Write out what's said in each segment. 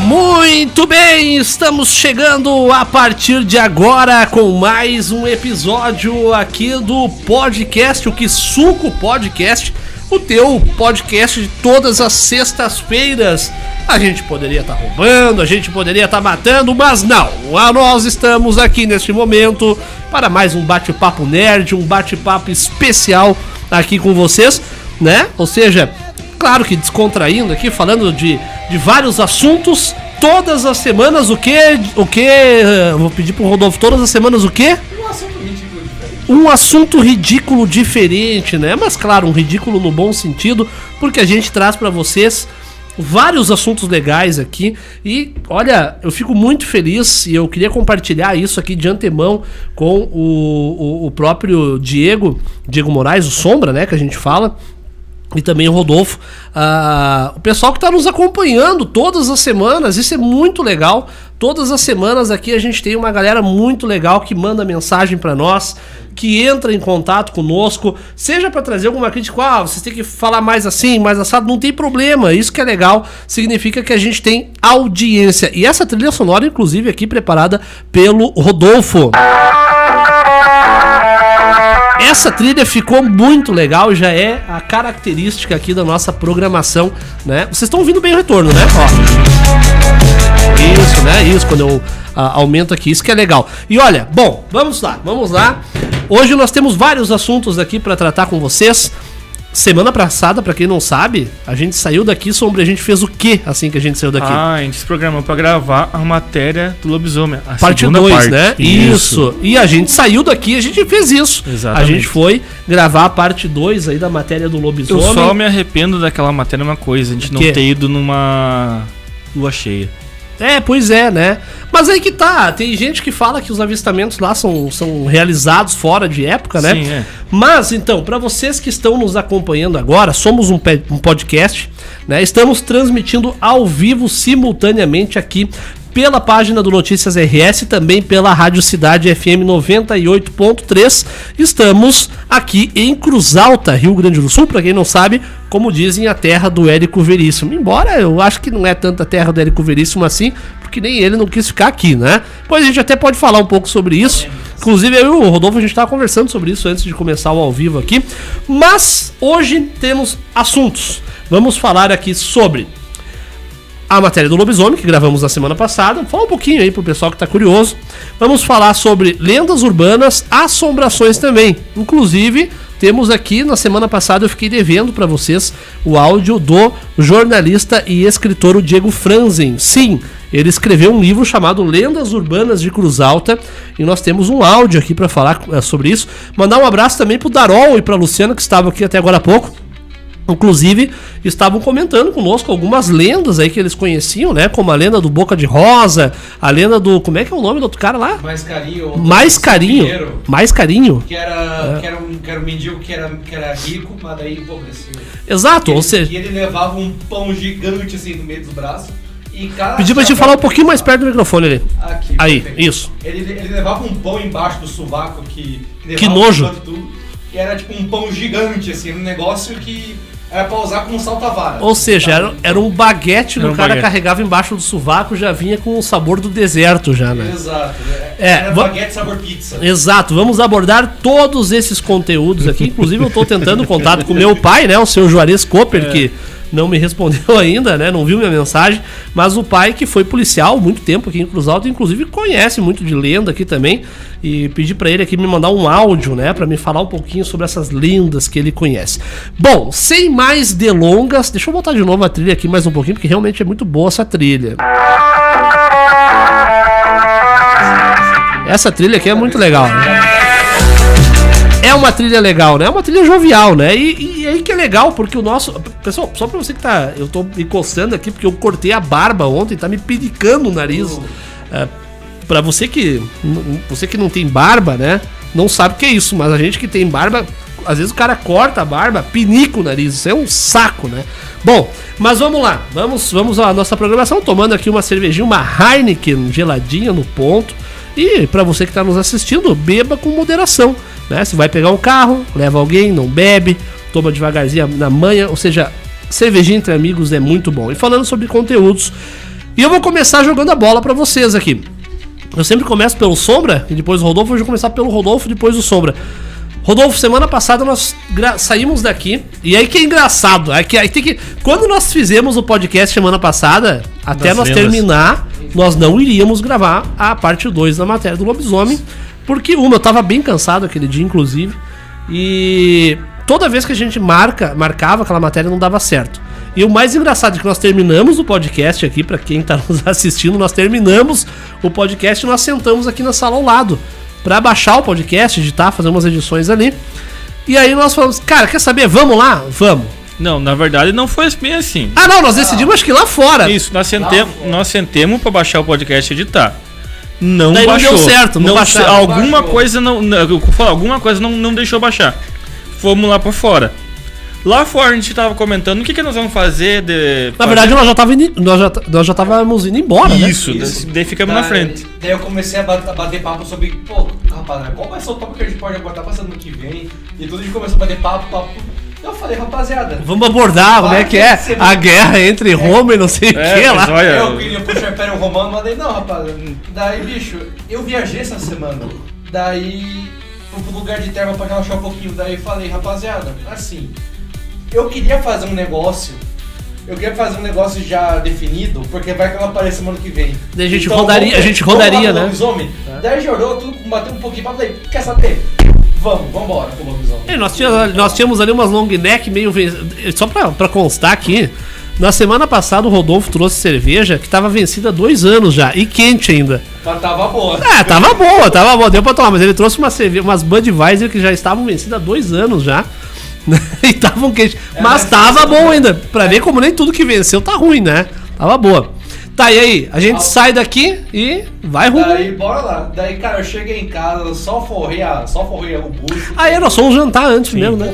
Muito bem, estamos chegando a partir de agora com mais um episódio aqui do podcast, o Que Suco Podcast, o teu podcast de todas as sextas-feiras. A gente poderia estar roubando, a gente poderia estar matando, mas não, nós estamos aqui neste momento para mais um bate-papo nerd, um bate-papo especial aqui com vocês, né? Ou seja, claro que descontraindo aqui, falando de vários assuntos. Todas as semanas o quê? Vou pedir pro Rodolfo, todas as semanas o quê? Um assunto ridículo diferente, né? Mas claro, um ridículo no bom sentido, porque a gente traz pra vocês vários assuntos legais aqui. E olha, eu fico muito feliz e eu queria compartilhar isso aqui de antemão com o próprio Diego Moraes, o Sombra, né, que a gente fala. E também o Rodolfo, o pessoal que está nos acompanhando todas as semanas, isso é muito legal. Todas as semanas aqui a gente tem uma galera muito legal que manda mensagem para nós, que entra em contato conosco, seja para trazer alguma crítica, vocês têm que falar mais assim, mais assado, não tem problema, isso que é legal, significa que a gente tem audiência. E essa trilha sonora, inclusive, aqui preparada pelo Rodolfo. Essa trilha ficou muito legal, já é a característica aqui da nossa programação, né? Vocês estão ouvindo bem o retorno, né? Ó. Isso, né? Isso, quando eu aumento aqui, isso que é legal. E olha, bom, vamos lá. Hoje nós temos vários assuntos aqui para tratar com vocês. Semana passada, pra quem não sabe, a gente saiu daqui, Sombra, a gente fez o quê assim que a gente saiu daqui? A gente se programou pra gravar a matéria do lobisomem, a parte 2, né? Isso. E a gente saiu daqui, a gente fez isso. Exatamente. A gente foi gravar a parte 2 aí da matéria do lobisomem. Eu só me arrependo daquela matéria, uma coisa, a gente não ter ido numa lua cheia. Pois é, né? Mas aí que tá, tem gente que fala que os avistamentos lá são realizados fora de época, né? Sim, é. Mas, então, para vocês que estão nos acompanhando agora, somos um podcast, né? Estamos transmitindo ao vivo, simultaneamente aqui pela página do Notícias RS, também pela Rádio Cidade FM 98.3. Estamos aqui em Cruz Alta, Rio Grande do Sul, para quem não sabe, como dizem, a terra do Érico Veríssimo. Embora eu acho que não é tanta terra do Érico Veríssimo assim, porque nem ele não quis ficar aqui, né? Pois a gente até pode falar um pouco sobre isso. Inclusive eu e o Rodolfo, a gente estava conversando sobre isso antes de começar o ao vivo aqui. Mas hoje temos assuntos. Vamos falar aqui sobre a matéria do lobisomem, que gravamos na semana passada. Fala um pouquinho aí pro pessoal que tá curioso. Vamos falar sobre lendas urbanas, assombrações também. Inclusive, temos aqui, na semana passada, eu fiquei devendo para vocês o áudio do jornalista e escritor o Diego Franzen. Sim, ele escreveu um livro chamado Lendas Urbanas de Cruz Alta, e nós temos um áudio aqui para falar sobre isso. Mandar um abraço também pro Darol e pra Luciana, que estavam aqui até agora há pouco. Inclusive, estavam comentando conosco algumas lendas aí que eles conheciam, né? Como a lenda do Boca de Rosa, a lenda do... Como é que é o nome do outro cara lá? Mais Carinho. Mais Carinho. Que era um mendigo que era rico, mas daí empobreceu. Exato, ou seja... E ele levava um pão gigante assim no meio dos braços. Pedi pra te falar um pouquinho mais perto do microfone ali. Aqui. Aí, perfeito. isso. Ele levava um pão embaixo do sovaco que nojo. Tudo, e era tipo um pão gigante, assim, um negócio que... Era pra usar com salta-vara. Ou seja, era um baguete que o cara carregava embaixo do sovaco, já vinha com o sabor do deserto já, né? Exato. Era baguete sabor pizza. Exato. Vamos abordar todos esses conteúdos aqui. Inclusive eu tô tentando contato com meu pai, né? O seu Juarez Cooper, que não me respondeu ainda, né? Não viu minha mensagem. Mas o pai, que foi policial há muito tempo aqui em Cruz Alta, inclusive conhece muito de lenda aqui também. E pedi pra ele aqui me mandar um áudio, né? Pra me falar um pouquinho sobre essas lendas que ele conhece. Bom, sem mais delongas, deixa eu botar de novo a trilha aqui mais um pouquinho, porque realmente é muito boa essa trilha. Essa trilha aqui é muito legal, né? é uma trilha legal, né? É uma trilha jovial, né? E aí que é legal, porque o nosso... Pessoal, só pra você que tá... Eu tô me coçando aqui, porque eu cortei a barba ontem, tá me pinicando o nariz. Pra você que não tem barba, né? Não sabe o que é isso, mas a gente que tem barba... Às vezes o cara corta a barba, pinica o nariz. Isso é um saco, né? Bom, mas vamos lá. Vamos à nossa programação. Tomando aqui uma cervejinha, uma Heineken geladinha no ponto. E pra você que tá nos assistindo, beba com moderação, né? Se vai pegar um carro, leva alguém, não bebe, toma devagarzinho na manhã. Ou seja, cervejinha entre amigos é muito bom. E falando sobre conteúdos, e eu vou começar jogando a bola pra vocês aqui. Eu sempre começo pelo Sombra e depois o Rodolfo. Hoje eu vou começar pelo Rodolfo e depois o Sombra. Rodolfo, semana passada nós saímos daqui. E aí que é engraçado. Aí tem que... Quando nós fizemos o podcast semana passada, até nós terminar, nós não iríamos gravar a parte 2 da matéria do lobisomem. Porque eu tava bem cansado aquele dia, inclusive. E toda vez que a gente marcava aquela matéria não dava certo. E o mais engraçado é que nós terminamos o podcast aqui, pra quem tá nos assistindo, nós terminamos o podcast e nós sentamos aqui na sala ao lado pra baixar o podcast, editar, fazer umas edições ali. E aí nós falamos, cara, quer saber? Vamos lá? Vamos. Não, na verdade não foi bem assim. Ah, não, nós decidimos acho que lá fora. Isso, nós sentemos pra baixar o podcast e editar. Não daí baixou. Não deu certo, não baixou. Alguma coisa não deixou baixar. Fomos lá pra fora. Lá fora a gente tava comentando o que nós vamos fazer. Na verdade, nós já távamos indo embora, Isso, daí ficamos na frente. Daí eu comecei a bater papo sobre, pô, rapaziada, qual vai ser o tópico que a gente pode abordar passando no que vem? E tudo a gente começou a bater papo. Eu falei, rapaziada, vamos abordar como é que é a guerra entre Roma e não sei o que lá. Eu queria puxar o Império Romano, mas daí não, rapaziada. Daí, bicho, eu viajei essa semana. Daí, pro lugar de terra pra relaxar um pouquinho. Daí falei, rapaziada, assim... Eu queria fazer um negócio já definido, porque vai que ela apareça semana que vem. Daí a gente rodaria, né? Lobisomem. Daí jorou tudo, bateu um pouquinho, falei, quer saber? Vambora pro lobisomem. Nós tínhamos ali umas long neck meio... Só pra constar aqui, na semana passada o Rodolfo trouxe cerveja que tava vencida há 2 anos já, e quente ainda. Mas tava boa. Tava boa, deu pra tomar, mas ele trouxe umas Budweiser que já estavam vencidas há 2 anos já. E estavam quentes. Mas tava bom ainda. Pra ver como nem tudo que venceu tá ruim, né? Tava boa. Tá, e aí? A gente sai daqui e vai rumo. Daí, bora lá. Daí, cara, eu cheguei em casa, só forrei o bucho. Aí nós fomos jantar antes mesmo, né?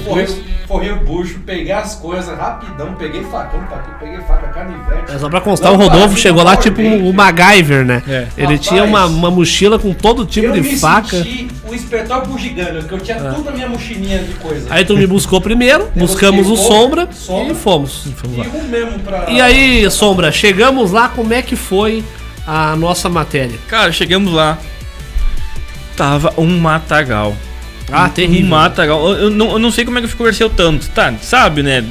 Forrei o bucho, peguei as coisas rapidão, peguei facão pra aqui, peguei faca, canivete. É só pra constar, o Rodolfo chegou lá tipo o MacGyver, né? Ele Rapaz, tinha uma mochila com todo tipo de faca. Eu me senti o inspetor bugigano, que eu tinha tudo na minha mochilinha de coisa. Aí tu me buscou primeiro, buscamos o Sombra e fomos. E aí, Sombra, chegamos lá, como é que foi a nossa matéria? Cara, chegamos lá, tava um matagal. Terrível. Um matagal. Eu não sei como é que converseu tanto, tá? Sabe, né?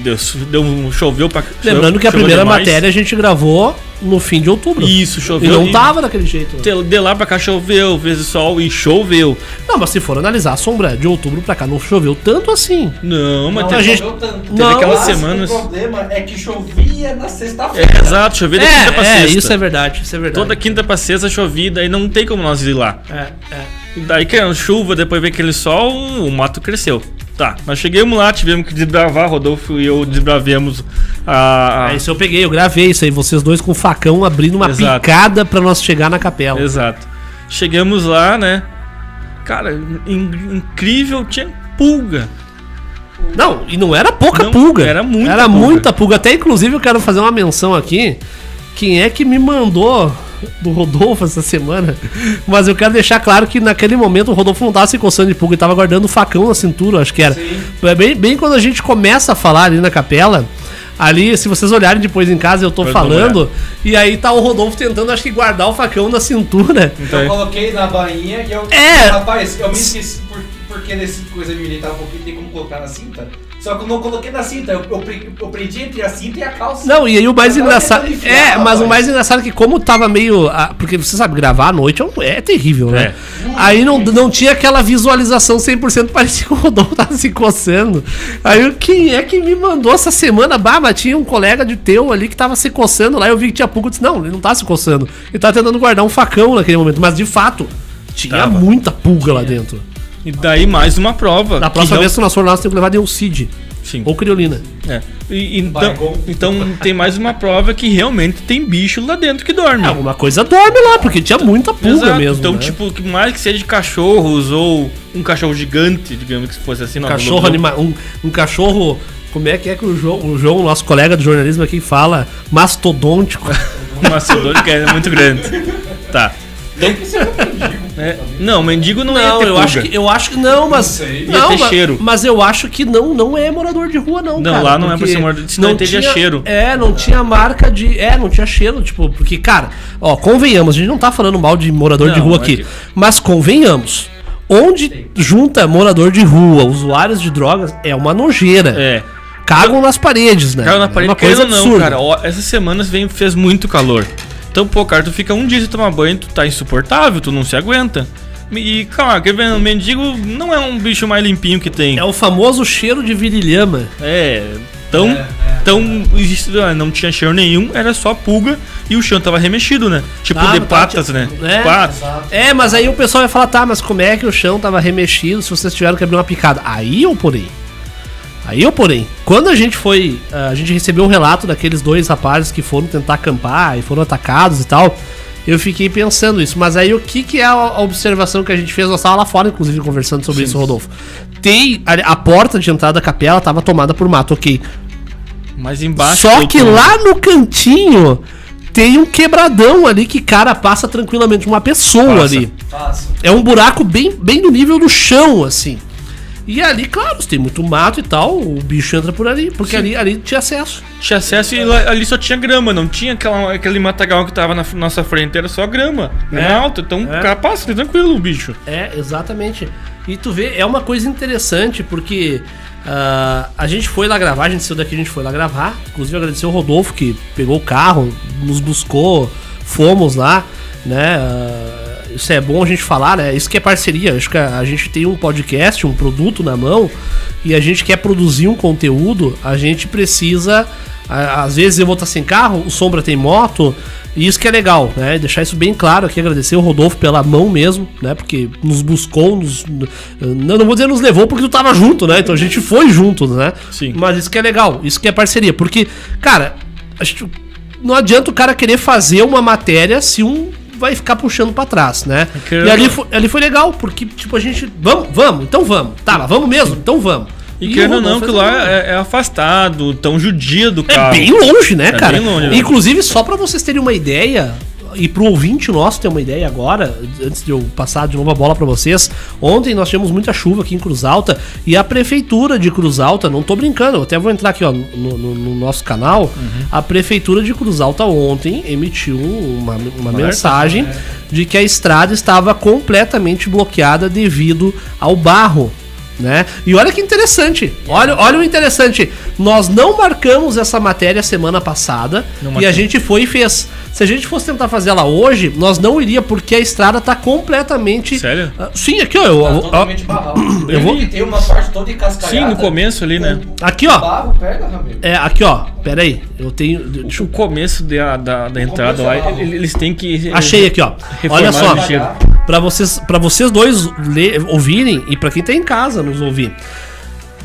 Choveu pra... Lembrando que a primeira matéria a gente gravou no fim de outubro. Isso, choveu. E não tava daquele jeito. De lá pra cá choveu, vezes sol e choveu. Não, mas se for analisar a Sombra, de outubro pra cá não choveu tanto assim. Não, mas a gente... teve aquelas semanas... O problema é que chovia na sexta-feira. Exato, chovia da quinta pra sexta. Isso é verdade. Toda quinta pra sexta chovia, daí não tem como nós ir lá. Daí que chuva, depois vem aquele sol, o mato cresceu. Tá, nós chegamos lá, tivemos que desbravar, Rodolfo e eu desbravemos Isso eu peguei, eu gravei isso aí, vocês dois com o facão abrindo uma picada pra nós chegar na capela. Exato. Chegamos lá, né? Cara, incrível, tinha pulga. Não, e não era pouca pulga. Era muita pulga. Até inclusive eu quero fazer uma menção aqui. Quem é que me mandou do Rodolfo essa semana? Mas eu quero deixar claro que naquele momento o Rodolfo não tava se coçando de pulga, ele tava guardando o facão na cintura, acho que era. Bem quando a gente começa a falar ali na capela, ali, se vocês olharem depois em casa, eu tô falando, e aí tá o Rodolfo tentando, acho que, guardar o facão na cintura. Então eu coloquei na bainha e eu... Rapaz, eu me esqueci porque nesse coisa militar um pouquinho tem como colocar na cinta. Só que eu não coloquei na cinta, eu prendi entre a cinta e a calça. Não, e aí o mais engraçado... mas o mais engraçado é que como tava meio... Porque você sabe, gravar à noite é terrível, né? Aí não tinha aquela visualização 100%, parecia que o Rodolfo tava se coçando. Aí quem é que me mandou essa semana? Mas tinha um colega de teu ali que tava se coçando lá, eu vi que tinha pulga, eu disse, não, ele não tá se coçando. Ele tava tentando guardar um facão naquele momento, mas de fato, tinha muita pulga lá dentro. E daí mais uma prova. Da próxima vez que nós for lá, nós temos que levar Deucid. Sim. Ou criolina. Então tem mais uma prova que realmente tem bicho lá dentro que dorme. Alguma coisa dorme lá, porque tinha muita pulga mesmo. Então, né? tipo, mais que seja de cachorros ou um cachorro gigante, digamos que fosse assim. Um cachorro... Como é que o João, nosso colega de jornalismo aqui, fala? Mastodôntico. Um mastodôntico é muito grande. Tá. Tem que ser um mendigo. Não, mendigo não é ter eu acho que não, mas... Ia ter cheiro. Mas eu acho que não é morador de rua, não, cara. Não, lá não é pra ser morador, senão não teria cheiro. Não tinha marca de... não tinha cheiro, tipo... Porque, cara, convenhamos, a gente não tá falando mal de morador de rua aqui. Mas convenhamos, onde junta morador de rua, usuários de drogas, é uma nojeira. Cagam nas paredes, né? Cagam na parede, uma coisa absurda. Cara, essas semanas fez muito calor. Então, pô, cara, tu fica um dia sem tomar banho, tu tá insuportável, tu não se aguenta. E, cara, quer ver, o mendigo não é um bicho mais limpinho que tem. É o famoso cheiro de virilhama. Não tinha cheiro nenhum, era só pulga e o chão tava remexido, né? Tipo de patas, né? Patas. Mas aí o pessoal vai falar, mas como é que o chão tava remexido se vocês tiveram que abrir uma picada? Aí eu porém, quando a gente recebeu um relato daqueles 2 rapazes que foram tentar acampar e foram atacados e tal, eu fiquei pensando isso. Mas aí o que é a observação que a gente fez? Nós estávamos lá fora, inclusive, conversando sobre isso, Rodolfo. A porta de entrada da capela estava tomada por mato, ok. Mas embaixo... Só que lá no cantinho tem um quebradão ali que, cara, passa tranquilamente uma pessoa ali. É um buraco bem no nível do chão, assim. E ali, claro, tem muito mato e tal, o bicho entra por ali, porque ali tinha acesso. Tinha acesso e ali só tinha grama, não tinha aquele matagal que tava na nossa frente, era só grama, alta, então o cara passa tranquilo o bicho. Exatamente. E tu vê, é uma coisa interessante, porque a gente foi lá gravar, a gente saiu daqui, a gente foi lá gravar, inclusive agradecer o Rodolfo que pegou o carro, nos buscou, fomos lá, né, isso é bom a gente falar, né? Isso que é parceria. Acho que a gente tem um podcast, um produto na mão, e a gente quer produzir um conteúdo, a gente precisa... Às vezes eu vou estar sem carro, o Sombra tem moto, e isso que é legal, né? Deixar isso bem claro aqui, agradecer o Rodolfo pela mão mesmo, né? Porque nos buscou, não vou dizer nos levou porque tu tava junto, né? Então a gente foi junto, né? Sim. Mas isso que é legal, isso que é parceria. Porque, cara, não adianta o cara querer fazer uma matéria se vai ficar puxando pra trás, né? E ali foi legal, porque, tipo, a gente... Vamos, então vamos. Tá, mas vamos mesmo? Então vamos. E querendo ou não, que lá é afastado, tão judia do carro. É bem longe, né, cara? Bem longe, inclusive, só pra vocês terem uma ideia, e pro ouvinte nosso ter uma ideia agora, antes de eu passar de novo a bola pra vocês, ontem nós tivemos muita chuva aqui em Cruz Alta, e a prefeitura de Cruz Alta, não tô brincando, eu até vou entrar aqui ó, no nosso canal, a prefeitura de Cruz Alta ontem emitiu uma mensagem de que a estrada estava completamente bloqueada devido ao barro, né? E olha que interessante, olha o interessante, nós não marcamos essa matéria semana passada e a gente foi e fez. Se a gente fosse tentar fazer ela hoje, nós não iria, porque a estrada tá completamente... Sério? Sim, aqui ó. Tá totalmente barrado. Tem uma parte toda encascalhada. Sim, no começo ali, né? Aqui ó. Barro pega, Ramiro. Aqui ó, pera aí, eu tenho... O começo da entrada lá, eles têm que... Achei aqui ó, olha só, pra vocês dois ouvirem e pra quem tá em casa nos ouvir.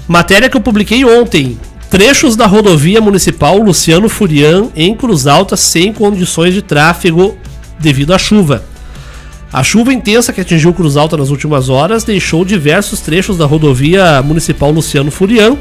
Matéria que eu publiquei ontem. Trechos da rodovia municipal Luciano Furian em Cruz Alta sem condições de tráfego devido à chuva. A chuva intensa que atingiu Cruz Alta nas últimas horas deixou diversos trechos da rodovia municipal Luciano Furian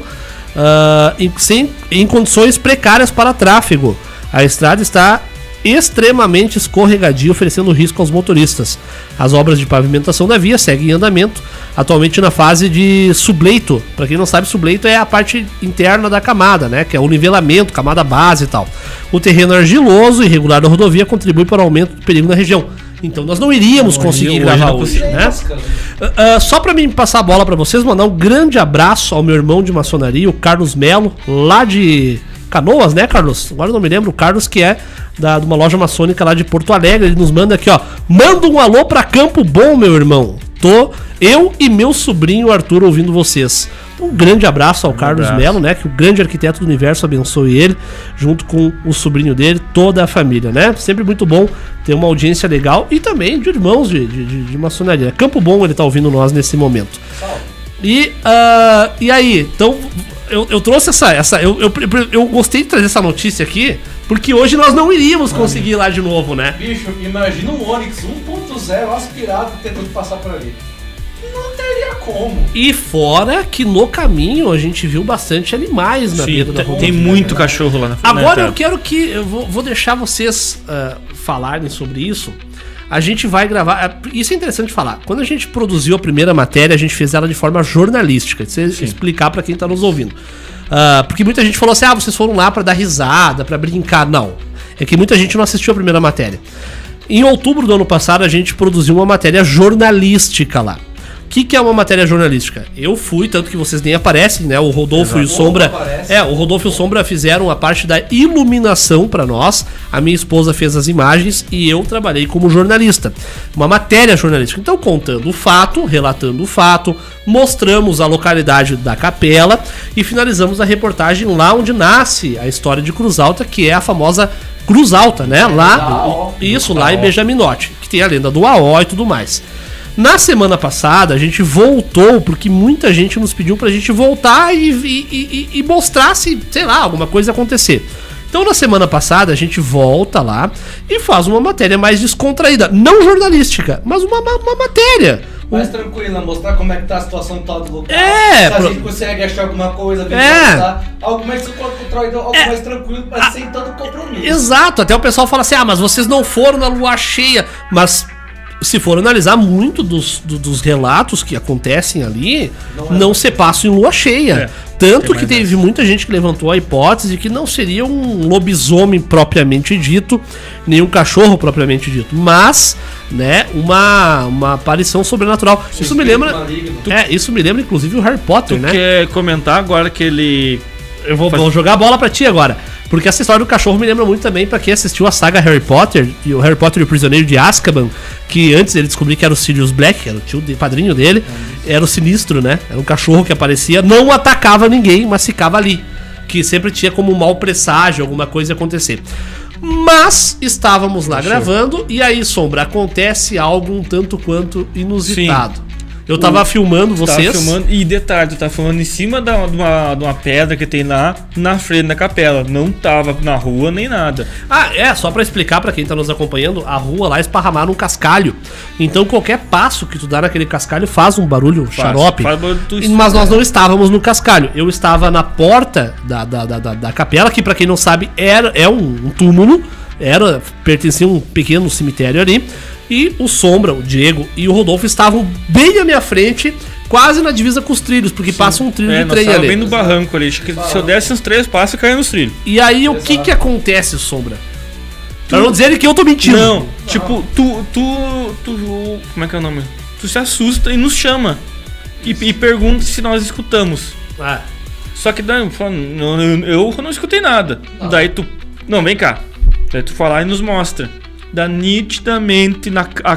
em condições precárias para tráfego. A estrada está extremamente escorregadia, oferecendo risco aos motoristas. As obras de pavimentação da via seguem em andamento, atualmente na fase de subleito. Para quem não sabe, subleito é a parte interna da camada, né? Que é o nivelamento, camada base e tal. O terreno argiloso e irregular da rodovia contribui para o aumento do perigo na região. Então nós não iríamos conseguir gravar hoje, né? Só para mim passar a bola para vocês, mandar um grande abraço ao meu irmão de maçonaria, o Carlos Melo, lá de Canoas, né, Carlos? Agora eu não me lembro, o Carlos, que é de uma loja maçônica lá de Porto Alegre. Ele nos manda aqui, ó: manda um alô pra Campo Bom, meu irmão. Tô eu e meu sobrinho Arthur ouvindo vocês. Um grande abraço ao Carlos Melo, né? Que o grande arquiteto do universo abençoe ele, junto com o sobrinho dele, toda a família, né? Sempre muito bom ter uma audiência legal e também de irmãos de maçonaria. Campo Bom ele tá ouvindo nós nesse momento. E aí, então, eu trouxe eu gostei de trazer essa notícia aqui, porque hoje nós não iríamos conseguir ir lá de novo, né? Bicho, imagina um Onix 1.0 aspirado tentando passar por ali. Não teria como. E fora que no caminho a gente viu bastante animais na beira da rua. Tem muito cachorro lá na frente. Agora eu quero que... Eu vou deixar vocês falarem sobre isso. A gente vai gravar... Isso é interessante falar. Quando a gente produziu a primeira matéria, a gente fez ela de forma jornalística. Você explicar pra quem tá nos ouvindo. Porque muita gente falou assim, vocês foram lá pra dar risada, pra brincar. Não. É que muita gente não assistiu a primeira matéria. Em outubro do ano passado, a gente produziu uma matéria jornalística lá. O que é uma matéria jornalística? Eu fui, tanto que vocês nem aparecem, né? O Rodolfo e o Sombra. O Rodolfo e o Sombra fizeram a parte da iluminação pra nós. A minha esposa fez as imagens e eu trabalhei como jornalista. Uma matéria jornalística. Então, contando o fato, relatando o fato, mostramos a localidade da capela e finalizamos a reportagem lá onde nasce a história de Cruz Alta, que é a famosa Cruz Alta, né? Lá em Benjaminote, que tem a lenda do AO e tudo mais. Na semana passada a gente voltou, porque muita gente nos pediu pra gente voltar e mostrar se, sei lá, alguma coisa acontecer. Então na semana passada a gente volta lá e faz uma matéria mais descontraída, não jornalística, mas uma matéria. Mais tranquila, mostrar como é que tá a situação tal do lugar. Se a gente consegue achar alguma coisa, algo mais descontraído, algo mais tranquilo, mas sem tanto compromisso. Exato, até o pessoal fala assim, mas vocês não foram na lua cheia, mas... Se for analisar muito dos relatos que acontecem ali, não se passa em lua cheia. Tanto que teve muita gente que levantou a hipótese de que não seria um lobisomem propriamente dito, nem um cachorro propriamente dito, mas, né, uma aparição sobrenatural. Isso me lembra, inclusive o Harry Potter, né? Tu quer comentar agora que ele... Eu vou jogar a bola pra ti agora. Porque essa história do cachorro me lembra muito também pra quem assistiu a saga Harry Potter, e o Harry Potter e o Prisioneiro de Azkaban, que antes ele descobriu que era o Sirius Black, que era o padrinho dele, era o Sinistro, né? Era um cachorro que aparecia, não atacava ninguém, mas ficava ali. Que sempre tinha como um mau presságio, alguma coisa acontecer. Mas estávamos lá gravando, e aí, Sombra, acontece algo um tanto quanto inusitado. Sim. Eu tava filmando vocês. E detalhe, tu tá filmando em cima de uma pedra que tem lá na frente da capela. Não tava na rua nem nada. Só pra explicar pra quem tá nos acompanhando, a rua lá esparramaram um cascalho. Então qualquer passo que tu dá naquele cascalho faz um barulho xarope. Mas nós não estávamos no cascalho. Eu estava na porta da capela, que pra quem não sabe é um túmulo. Pertencia a um pequeno cemitério ali. E o Sombra, o Diego e o Rodolfo estavam bem à minha frente, quase na divisa com os trilhos, porque passa um trilho de trem ali. Bem no barranco ali. Acho que se eu desse uns 3 passos, eu caía nos trilhos. E aí, o que acontece, Sombra? Pra não dizer que eu tô mentindo. Não, tipo, tu como é que é o nome? Tu se assusta e nos chama. E pergunta se nós escutamos. Só que daí, eu não escutei nada. Daí tu... Não, vem cá. Daí tu fala e nos mostra. Dá nitidamente,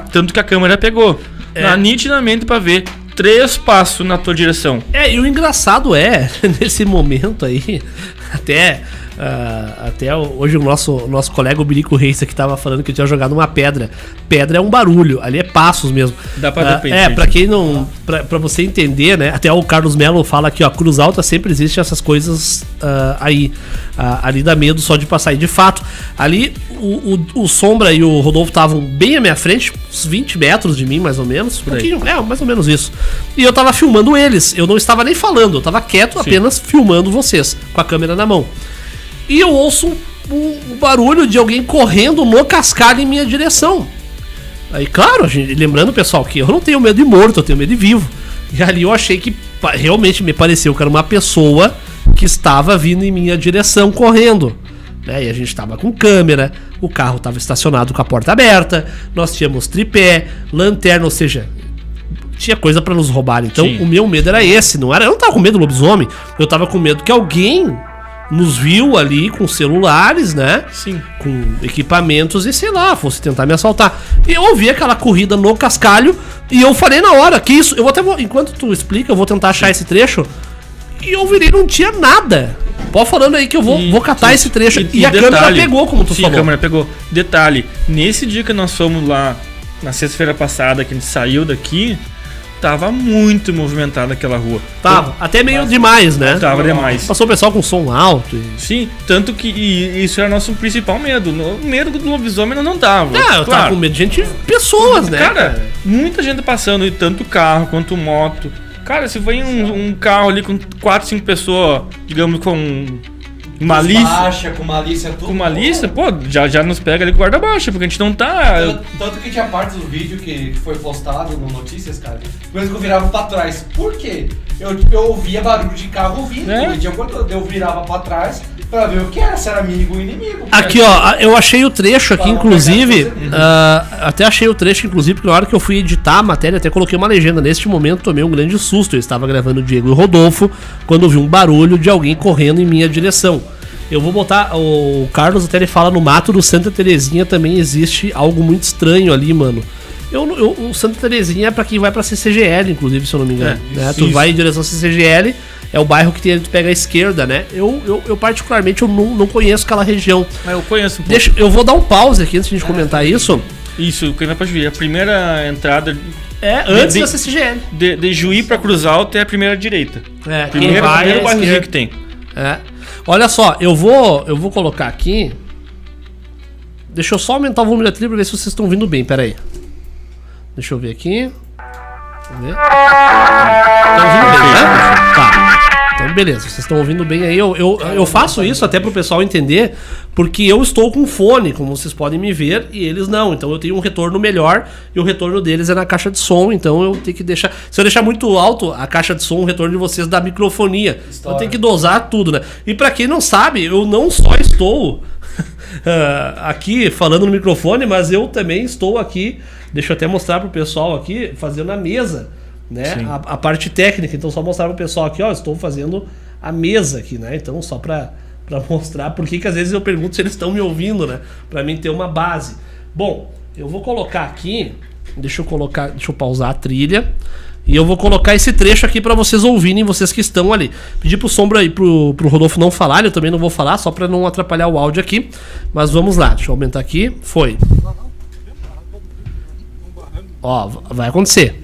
tanto que a câmera pegou. Dá nitidamente pra ver 3 passos na tua direção. E o engraçado nesse momento aí, até hoje o nosso colega o Birico Reis aqui tava falando que eu tinha jogado uma pedra. Pedra é um barulho, ali é passos mesmo. Dá pra ver. Pra quem não... Pra você entender, né? Até o Carlos Melo fala aqui, Cruz Alta sempre existe essas coisas aí. Ali dá medo só de passar. E de fato, ali o Sombra e o Rodolfo estavam bem à minha frente, uns 20 metros de mim, mais ou menos. Um pouquinho, mais ou menos isso. E eu tava filmando eles. Eu não estava nem falando, eu tava quieto, apenas filmando vocês, com a câmera na mão. E eu ouço um barulho de alguém correndo no cascalho em minha direção. Aí, claro, lembrando, pessoal, que eu não tenho medo de morto, eu tenho medo de vivo. E ali eu achei que realmente me pareceu que era uma pessoa que estava vindo em minha direção correndo. E a gente estava com câmera, o carro estava estacionado com a porta aberta, nós tínhamos tripé, lanterna, ou seja, tinha coisa para nos roubar. Então, o meu medo era esse, eu não tava com medo do lobisomem, eu tava com medo que alguém nos viu ali com celulares, né? Sim. Com equipamentos e sei lá, fosse tentar me assaltar. E eu ouvi aquela corrida no cascalho e eu falei na hora, que isso, enquanto tu explica, eu vou tentar achar esse trecho. e eu virei, não tinha nada. Pode falando aí que eu vou catar esse trecho. E a câmera pegou, como tu falou. A câmera pegou. Detalhe, nesse dia que nós fomos lá, na sexta-feira passada, que a gente saiu daqui, tava muito movimentada aquela rua. Tava, até meio demais, né? Tava demais. Passou o pessoal com som alto. Sim, tanto que isso era nosso principal medo. O medo do lobisomem não tava. Eu tava com medo de gente, pessoas, né? Cara, muita gente passando, e tanto carro quanto moto. Cara, se vem um carro ali com 4, 5 pessoas, digamos, com malícia. Baixa, com malícia, tudo. Com malícia, pô, já nos pega ali com guarda baixa, porque a gente não tá. Tanto que tinha parte do vídeo que foi postado no Notícias, cara, coisa que eu virava pra trás. Por quê? Eu ouvia barulho de carro vindo, eu virava pra trás pra ver o que era, se era amigo ou inimigo. Aqui, ó, eu achei o trecho aqui, inclusive. Até achei o trecho, inclusive, porque na hora que eu fui editar a matéria, até coloquei uma legenda. Neste momento, tomei um grande susto. Eu estava gravando o Diego e o Rodolfo quando ouvi um barulho de alguém correndo em minha direção. Eu vou botar. O Carlos até ele fala: no mato do Santa Terezinha também existe algo muito estranho ali, mano. O Santa Terezinha é pra quem vai pra CCGL, inclusive, se eu não me engano. Né? Tu vai em direção à CCGL, é o bairro que tu pega a esquerda, né? Eu particularmente, eu não conheço aquela região. Eu conheço um pouco. Eu vou dar um pause aqui antes de a gente comentar isso. Isso, quem vai pra Juí. A primeira entrada. Antes da CCGL. De Juí pra Cruz Alta é a primeira direita. Primeiro bairrozinho que tem. Olha só, eu vou colocar aqui. Deixa eu só aumentar o volume da trilha pra ver se vocês estão ouvindo bem, pera aí. Deixa eu ver aqui. Vamos ver. Estão ouvindo bem, né? Tá. Então, beleza, vocês estão ouvindo bem aí. Eu faço isso até pro pessoal entender, porque eu estou com fone, como vocês podem me ver, e eles não. Então eu tenho um retorno melhor, e o retorno deles é na caixa de som. Então eu tenho que deixar. Se eu deixar muito alto a caixa de som, o retorno de vocês da microfonia. Eu tenho que dosar tudo, né? E pra quem não sabe, eu não só estou aqui falando no microfone, mas eu também estou aqui. Deixa eu até mostrar pro pessoal aqui, fazendo a mesa, né? A parte técnica. Então só mostrar pro pessoal aqui, ó, estou fazendo a mesa aqui, né? Então só pra mostrar porque que às vezes eu pergunto se eles estão me ouvindo, né? Pra mim ter uma base. Bom, eu vou colocar aqui, deixa eu pausar a trilha. E eu vou colocar esse trecho aqui pra vocês ouvirem, vocês que estão ali. Pedir pro Sombra aí, pro Rodolfo não falar, eu também não vou falar, só pra não atrapalhar o áudio aqui. Mas vamos lá, deixa eu aumentar aqui. Foi. Ó, vai acontecer.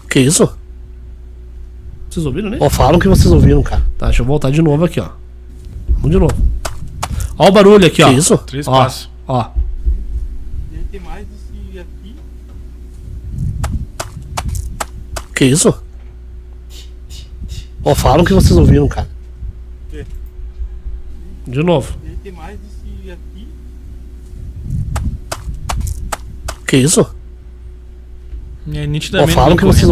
Que isso? Vocês ouviram, né? Ó, falam que vocês ouviram, cara. Tá, deixa eu voltar de novo aqui, ó. Vamos de novo. Ó o barulho aqui, ó. Que isso? 3 passos. Ó. Que isso? Ó, falam que vocês ouviram, cara. De novo. Que isso? Nitidamente. Falam que vocês...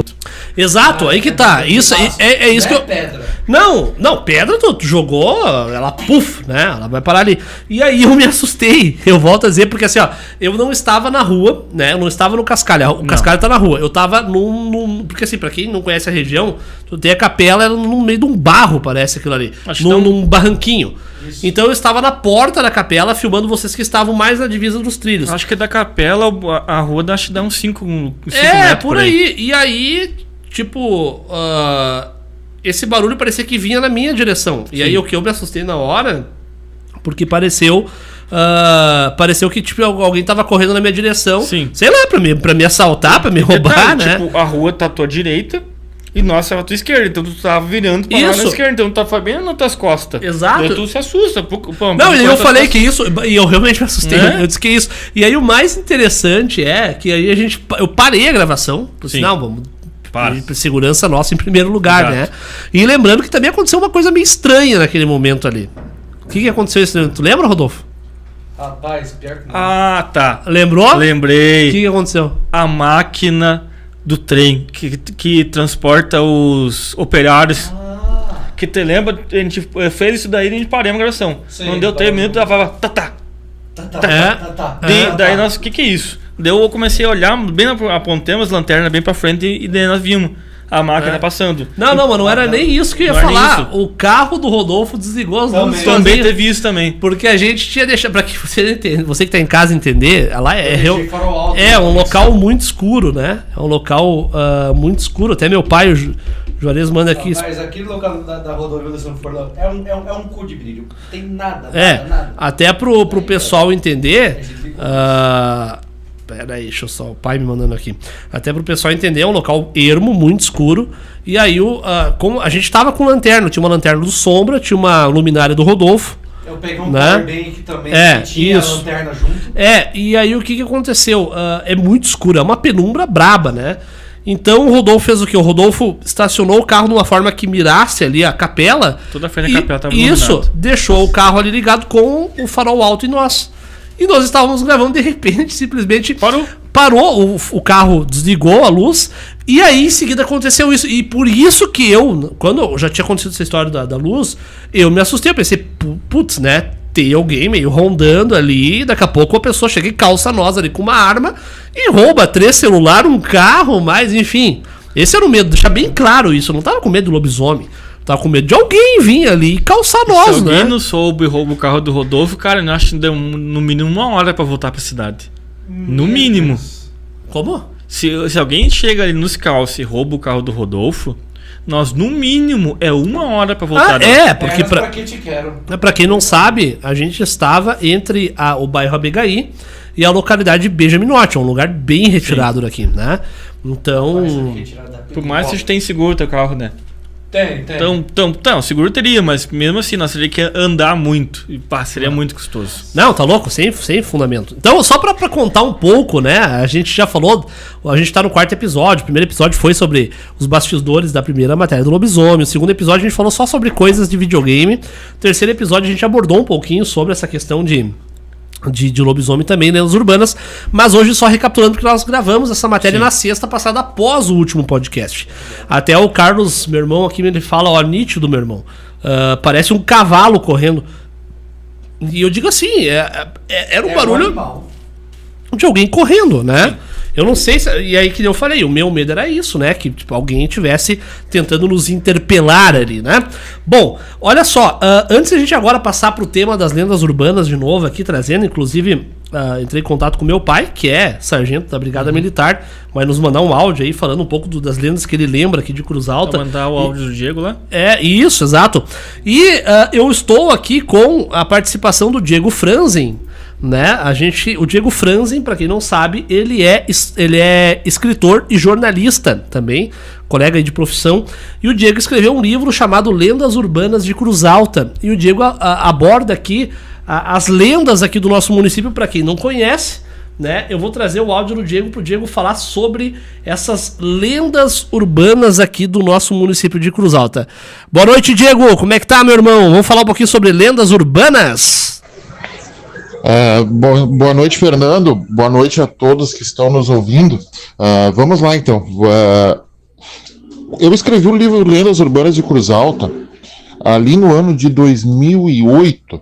Exato, aí que tá. Isso é isso que eu. Pedra. Não, pedra tu jogou, ela puf, né? Ela vai parar ali. E aí eu me assustei. Eu volto a dizer, porque assim, ó, eu não estava na rua, né? Eu não estava no Cascalho. O Cascalho tá na rua. Eu tava porque assim, pra quem não conhece a região, tu tem a capela, era no meio de um barro, parece aquilo ali. Num barranquinho. Isso. Então eu estava na porta da capela filmando vocês que estavam mais na divisa dos trilhos. Acho que da capela a rua acho que dá uns 5 metros. Por aí. E aí, tipo, esse barulho parecia que vinha na minha direção. E aí o que eu me assustei na hora, porque pareceu que tipo, alguém tava correndo na minha direção. Sim. Sei lá, pra me assaltar, pra me roubar, né? Tipo, a rua tá à tua direita e nós tava à tua esquerda. Então tu tava virando pra lá na esquerda. Então tu tava bem nas tuas costas. Exato. Então tu se assusta. Não, e eu falei que isso, e eu realmente me assustei. Eu disse que isso. E aí o mais interessante é que aí eu parei a gravação. Falei, não, vamos... Segurança nossa em primeiro lugar, né? E lembrando que também aconteceu uma coisa meio estranha naquele momento ali. O que aconteceu estranho? Tu lembra, Rodolfo? Rapaz, pior que não. Ah, tá. Lembrou? Lembrei. O que aconteceu? A máquina do trem que transporta os operários. Que te lembra? A gente fez isso daí e a gente parou a gravação. Sim, não deu 3 minutos, ela falava Daí nós, o que é isso? Daí eu comecei a olhar, bem apontamos as lanternas bem pra frente e daí nós vimos a máquina passando. Não, mas não era nem isso que eu ia Não era falar. isso. O carro do Rodolfo desligou as luzes Também sozinho. teve isso também. Porque a gente tinha deixado, pra que você entenda, você que tá em casa entender, ela farol alto, um local muito escuro, né? É um local muito escuro. Até meu pai, o Juarez, manda aqui. Mas aquele local da rodovia do São Fernando é um cu de brilho. Tem nada, nada. Até pro pessoal entender. Pera aí, deixa eu só. O pai me mandando aqui. Até pro pessoal entender, é um local ermo, muito escuro. E aí, como a gente tava com lanterna, tinha uma lanterna do Sombra, tinha uma luminária do Rodolfo. Eu peguei um né? powerbank também, que tinha isso. a lanterna junto. E aí o que aconteceu? É muito escuro, é uma penumbra braba, né? Então o Rodolfo fez o quê? O Rodolfo estacionou o carro de uma forma que mirasse ali a capela. Toda a frente da capela tava Isso, iluminado. deixou o carro ali ligado com o farol alto em nós. E nós estávamos gravando, de repente, simplesmente parou o carro, desligou a luz, e aí em seguida aconteceu isso. E por isso que quando já tinha acontecido essa história da luz, eu me assustei, eu pensei, putz, né? Tem alguém meio rondando ali, daqui a pouco a pessoa chega e calça nós ali com uma arma e rouba 3 celulares, um carro, mas enfim. Esse era o medo, deixar bem claro isso. Eu não tava com medo do lobisomem. Tava com medo de alguém vir ali e calçar nós, Se né? alguém não soube e rouba o carro do Rodolfo, cara, eu acho que deu no mínimo 1 hora pra voltar pra cidade. No mínimo. Como? Se alguém chega ali nos calça e rouba o carro do Rodolfo, nós, no mínimo, 1 hora pra voltar. Porque pra quem não sabe, a gente estava entre o bairro Abegaí e a localidade de Benjaminote, é um lugar bem retirado daqui, né? Então... Por mais que a gente tenha seguro teu carro, né? Tem. Então, seguro teria, mas mesmo assim, nós teria que andar muito. E seria muito custoso. Não, tá louco? Sem fundamento. Então, só pra contar um pouco, né? A gente já falou, a gente tá no 4º episódio. O primeiro episódio foi sobre os bastidores da primeira matéria do lobisomem. O segundo episódio a gente falou só sobre coisas de videogame. O terceiro episódio a gente abordou um pouquinho sobre essa questão de lobisomem também, lendas urbanas, mas hoje só recapitulando que nós gravamos essa matéria na sexta passada após o último podcast. Até o Carlos, meu irmão, aqui ele fala, nítido, meu irmão, parece um cavalo correndo. E eu digo assim, era um barulho de alguém correndo, né? Eu não sei e aí que eu falei, o meu medo era isso, né? Que tipo, alguém estivesse tentando nos interpelar ali, né? Bom, olha só, antes de a gente agora passar pro tema das lendas urbanas de novo aqui, trazendo, inclusive, entrei em contato com meu pai, que é sargento da Brigada Militar, vai nos mandar um áudio aí falando um pouco das lendas que ele lembra aqui de Cruz Alta. Vou mandar o áudio do Diego lá. Isso, exato. E eu estou aqui com a participação do Diego Franzen, né? O Diego Franzen, para quem não sabe, ele é escritor e jornalista também, colega aí de profissão, e o Diego escreveu um livro chamado Lendas Urbanas de Cruz Alta, e o Diego aborda aqui as lendas aqui do nosso município, para quem não conhece, né? Eu vou trazer o áudio do Diego pro Diego falar sobre essas lendas urbanas aqui do nosso município de Cruz Alta. Boa noite, Diego, como é que tá, meu irmão? Vamos falar um pouquinho sobre lendas urbanas? Boa noite, Fernando. Boa noite a todos que estão nos ouvindo. Vamos lá, então. Eu escrevi o livro Lendas Urbanas de Cruz Alta ali no ano de 2008,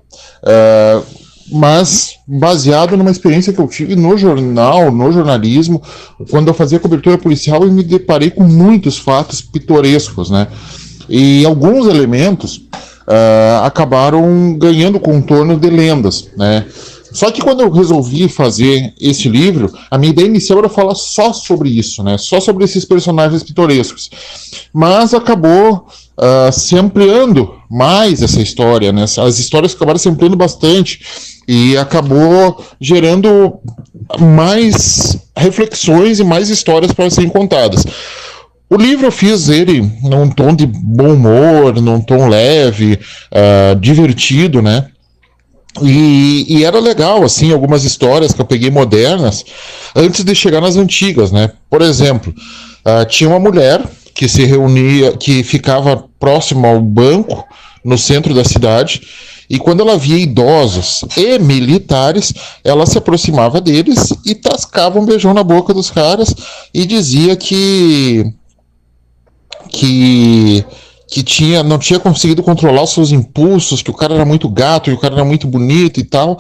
mas baseado numa experiência que eu tive no jornalismo, quando eu fazia cobertura policial e me deparei com muitos fatos pitorescos, né? E alguns elementos acabaram ganhando contorno de lendas, né? Só que quando eu resolvi fazer esse livro, a minha ideia inicial era falar só sobre isso, né? Só sobre esses personagens pitorescos. Mas acabou se ampliando mais essa história, né? As histórias acabaram se ampliando bastante e acabou gerando mais reflexões e mais histórias para serem contadas. O livro eu fiz ele num tom de bom humor, num tom leve, divertido, né? E era legal, assim, algumas histórias que eu peguei modernas antes de chegar nas antigas, né? Por exemplo, tinha uma mulher que se reunia, que ficava próximo ao banco no centro da cidade, e quando ela via idosos e militares, ela se aproximava deles e tascava um beijão na boca dos caras e dizia que não tinha conseguido controlar os seus impulsos, que o cara era muito gato, e o cara era muito bonito e tal,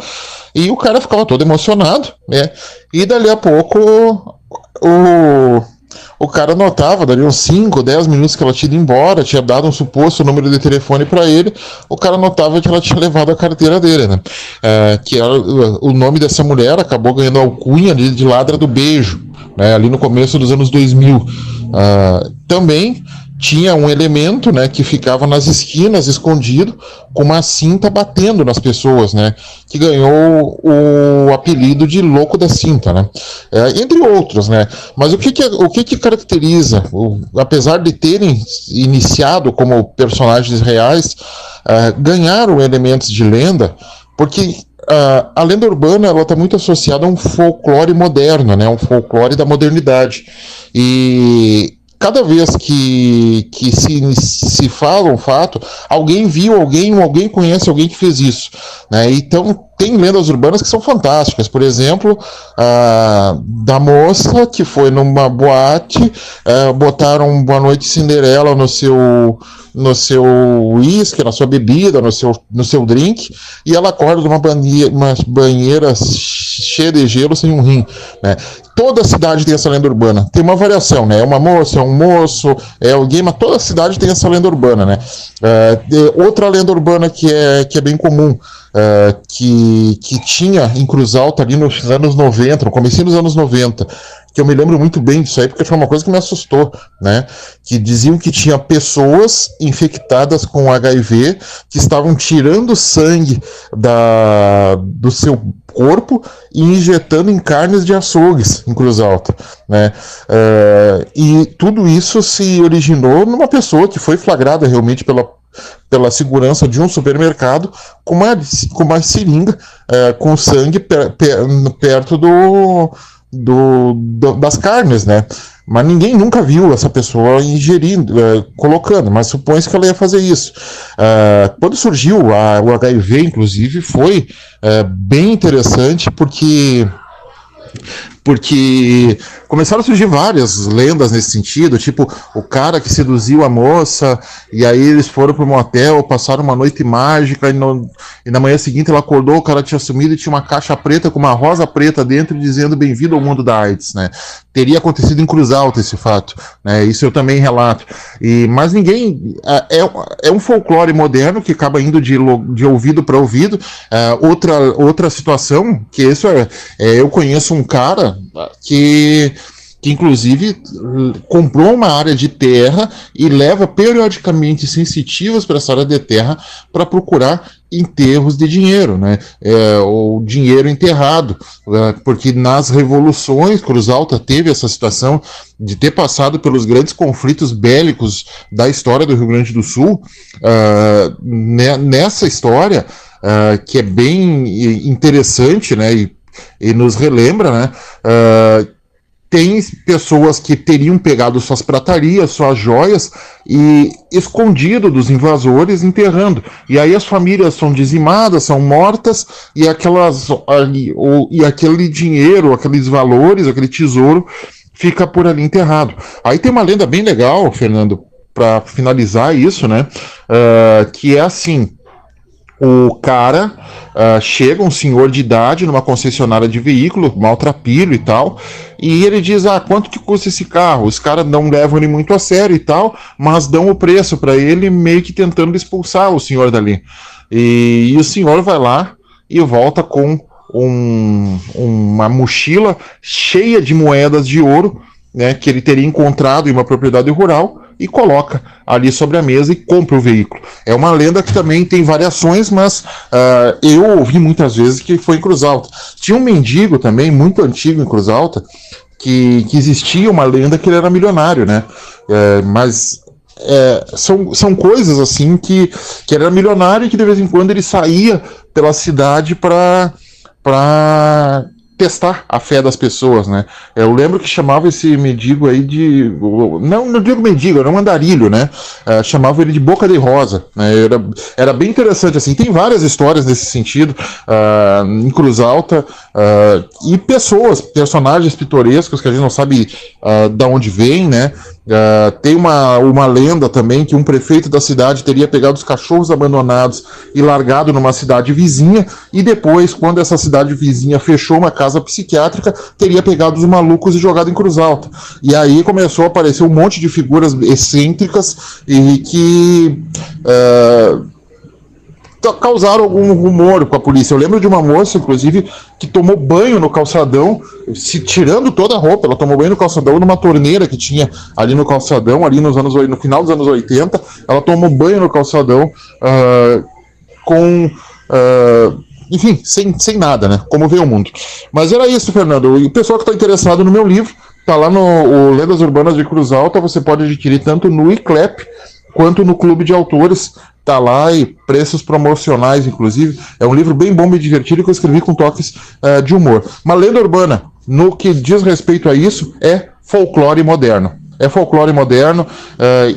e o cara ficava todo emocionado, né? E dali a pouco o cara notava, dali uns 5, 10 minutos que ela tinha ido embora, tinha dado um suposto número de telefone para ele, o cara notava que ela tinha levado a carteira dele, né? Que era, o nome dessa mulher acabou ganhando a alcunha de Ladra do Beijo, né? Ali no começo dos anos 2000. Também tinha um elemento, né, que ficava nas esquinas, escondido, com uma cinta batendo nas pessoas, né, que ganhou o apelido de Louco da Cinta, né, entre outros, né. Mas o que caracteriza, apesar de terem iniciado como personagens reais, ganharam elementos de lenda, porque a lenda urbana ela está muito associada a um folclore moderno, né, um folclore da modernidade, e cada vez que se fala um fato, alguém viu alguém, ou alguém conhece alguém que fez isso, né? Então tem lendas urbanas que são fantásticas. Por exemplo, da moça que foi numa boate, botaram Boa Noite Cinderela no seu uísque, na sua bebida, no seu drink, e ela acorda de uma banheira cheia de gelo sem um rim, né? Toda cidade tem essa lenda urbana. Tem uma variação, né? É uma moça, é um moço, é alguém, mas toda cidade tem essa lenda urbana, né? Outra lenda urbana que é bem comum, que tinha em Cruz Alta ali nos anos 90, no comecinho dos anos 90, que eu me lembro muito bem disso aí, porque foi uma coisa que me assustou, né? Que diziam que tinha pessoas infectadas com HIV que estavam tirando sangue do seu corpo e injetando em carnes de açougues em Cruz Alta, né? E tudo isso se originou numa pessoa que foi flagrada realmente pela segurança de um supermercado com uma seringa com sangue perto das carnes, né? Mas ninguém nunca viu essa pessoa ingerindo, colocando, mas supõe-se que ela ia fazer isso. Quando surgiu o HIV, inclusive, foi bem interessante, porque começaram a surgir várias lendas nesse sentido, tipo o cara que seduziu a moça, e aí eles foram para um motel, passaram uma noite mágica, e na manhã seguinte ela acordou, o cara tinha sumido e tinha uma caixa preta com uma rosa preta dentro, dizendo bem-vindo ao mundo da AIDS, né? Teria acontecido em Cruz Alta esse fato, né? Isso eu também relato. Mas ninguém... É um folclore moderno que acaba indo de ouvido para ouvido. Outra situação, que isso eu conheço um cara que inclusive comprou uma área de terra e leva periodicamente sensitivos para essa área de terra para procurar enterros de dinheiro, né? Ou dinheiro enterrado, porque nas revoluções Cruz Alta teve essa situação de ter passado pelos grandes conflitos bélicos da história do Rio Grande do Sul. Nessa história, que é bem interessante, né? E nos relembra, né? Tem pessoas que teriam pegado suas pratarias, suas joias e escondido dos invasores, enterrando. E aí as famílias são dizimadas, são mortas, e aquele dinheiro, aqueles valores, aquele tesouro fica por ali enterrado. Aí tem uma lenda bem legal, Fernando, para finalizar isso, né? Que é assim: o cara chega, um senhor de idade, numa concessionária de veículo, maltrapilho e tal, e ele diz: quanto que custa esse carro? Os caras não levam ele muito a sério e tal, mas dão o preço para ele, meio que tentando expulsar o senhor dali. E o senhor vai lá e volta com uma mochila cheia de moedas de ouro, né, que ele teria encontrado em uma propriedade rural, e coloca ali sobre a mesa e compra o veículo. É uma lenda que também tem variações, mas eu ouvi muitas vezes que foi em Cruz Alta. Tinha um mendigo também, muito antigo em Cruz Alta, que existia uma lenda que ele era milionário, né? Mas são coisas assim que ele era milionário e que de vez em quando ele saía pela cidade para testar a fé das pessoas, né? Eu lembro que chamava esse mendigo aí de... Não digo mendigo, era um andarilho, né? Chamava ele de Boca de Rosa, né? Era bem interessante, assim. Tem várias histórias nesse sentido, em Cruz Alta, e personagens pitorescos que a gente não sabe de onde vem, né? Tem uma lenda também que um prefeito da cidade teria pegado os cachorros abandonados e largado numa cidade vizinha, e depois, quando essa cidade vizinha fechou uma casa psiquiátrica, teria pegado os malucos e jogado em Cruz Alta. E aí começou a aparecer um monte de figuras excêntricas e que causaram algum rumor com a polícia. Eu lembro de uma moça, inclusive, que tomou banho no calçadão, se tirando toda a roupa. Ela tomou banho no calçadão numa torneira que tinha ali no calçadão, ali no final dos anos 80. Ela tomou banho no calçadão enfim, sem nada, né? Como veio o mundo. Mas era isso, Fernando. E o pessoal que está interessado no meu livro, tá lá no Lendas Urbanas de Cruz Alta. Você pode adquirir tanto no ICLEP quanto no Clube de Autores. Tá lá, e preços promocionais, inclusive. É um livro bem bom e divertido que eu escrevi com toques de humor. Uma lenda urbana, no que diz respeito a isso, é folclore moderno. É folclore moderno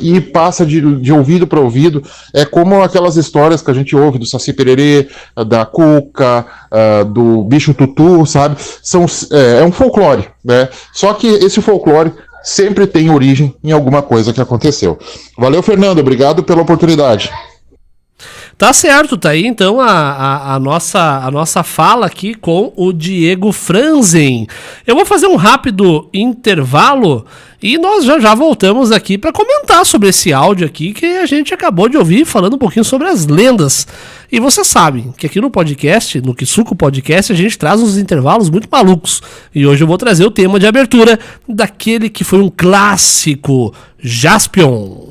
e passa de ouvido para ouvido. É como aquelas histórias que a gente ouve do Saci Pererê, da Cuca, do Bicho Tutu, sabe? É um folclore, né? Só que esse folclore sempre tem origem em alguma coisa que aconteceu. Valeu, Fernando. Obrigado pela oportunidade. Tá certo, tá aí então a nossa fala aqui com o Diego Franzen. Eu vou fazer um rápido intervalo e nós já voltamos aqui para comentar sobre esse áudio aqui que a gente acabou de ouvir, falando um pouquinho sobre as lendas. E você sabe que aqui no podcast, no Kisuko Podcast, a gente traz uns intervalos muito malucos. E hoje eu vou trazer o tema de abertura daquele que foi um clássico, Jaspion.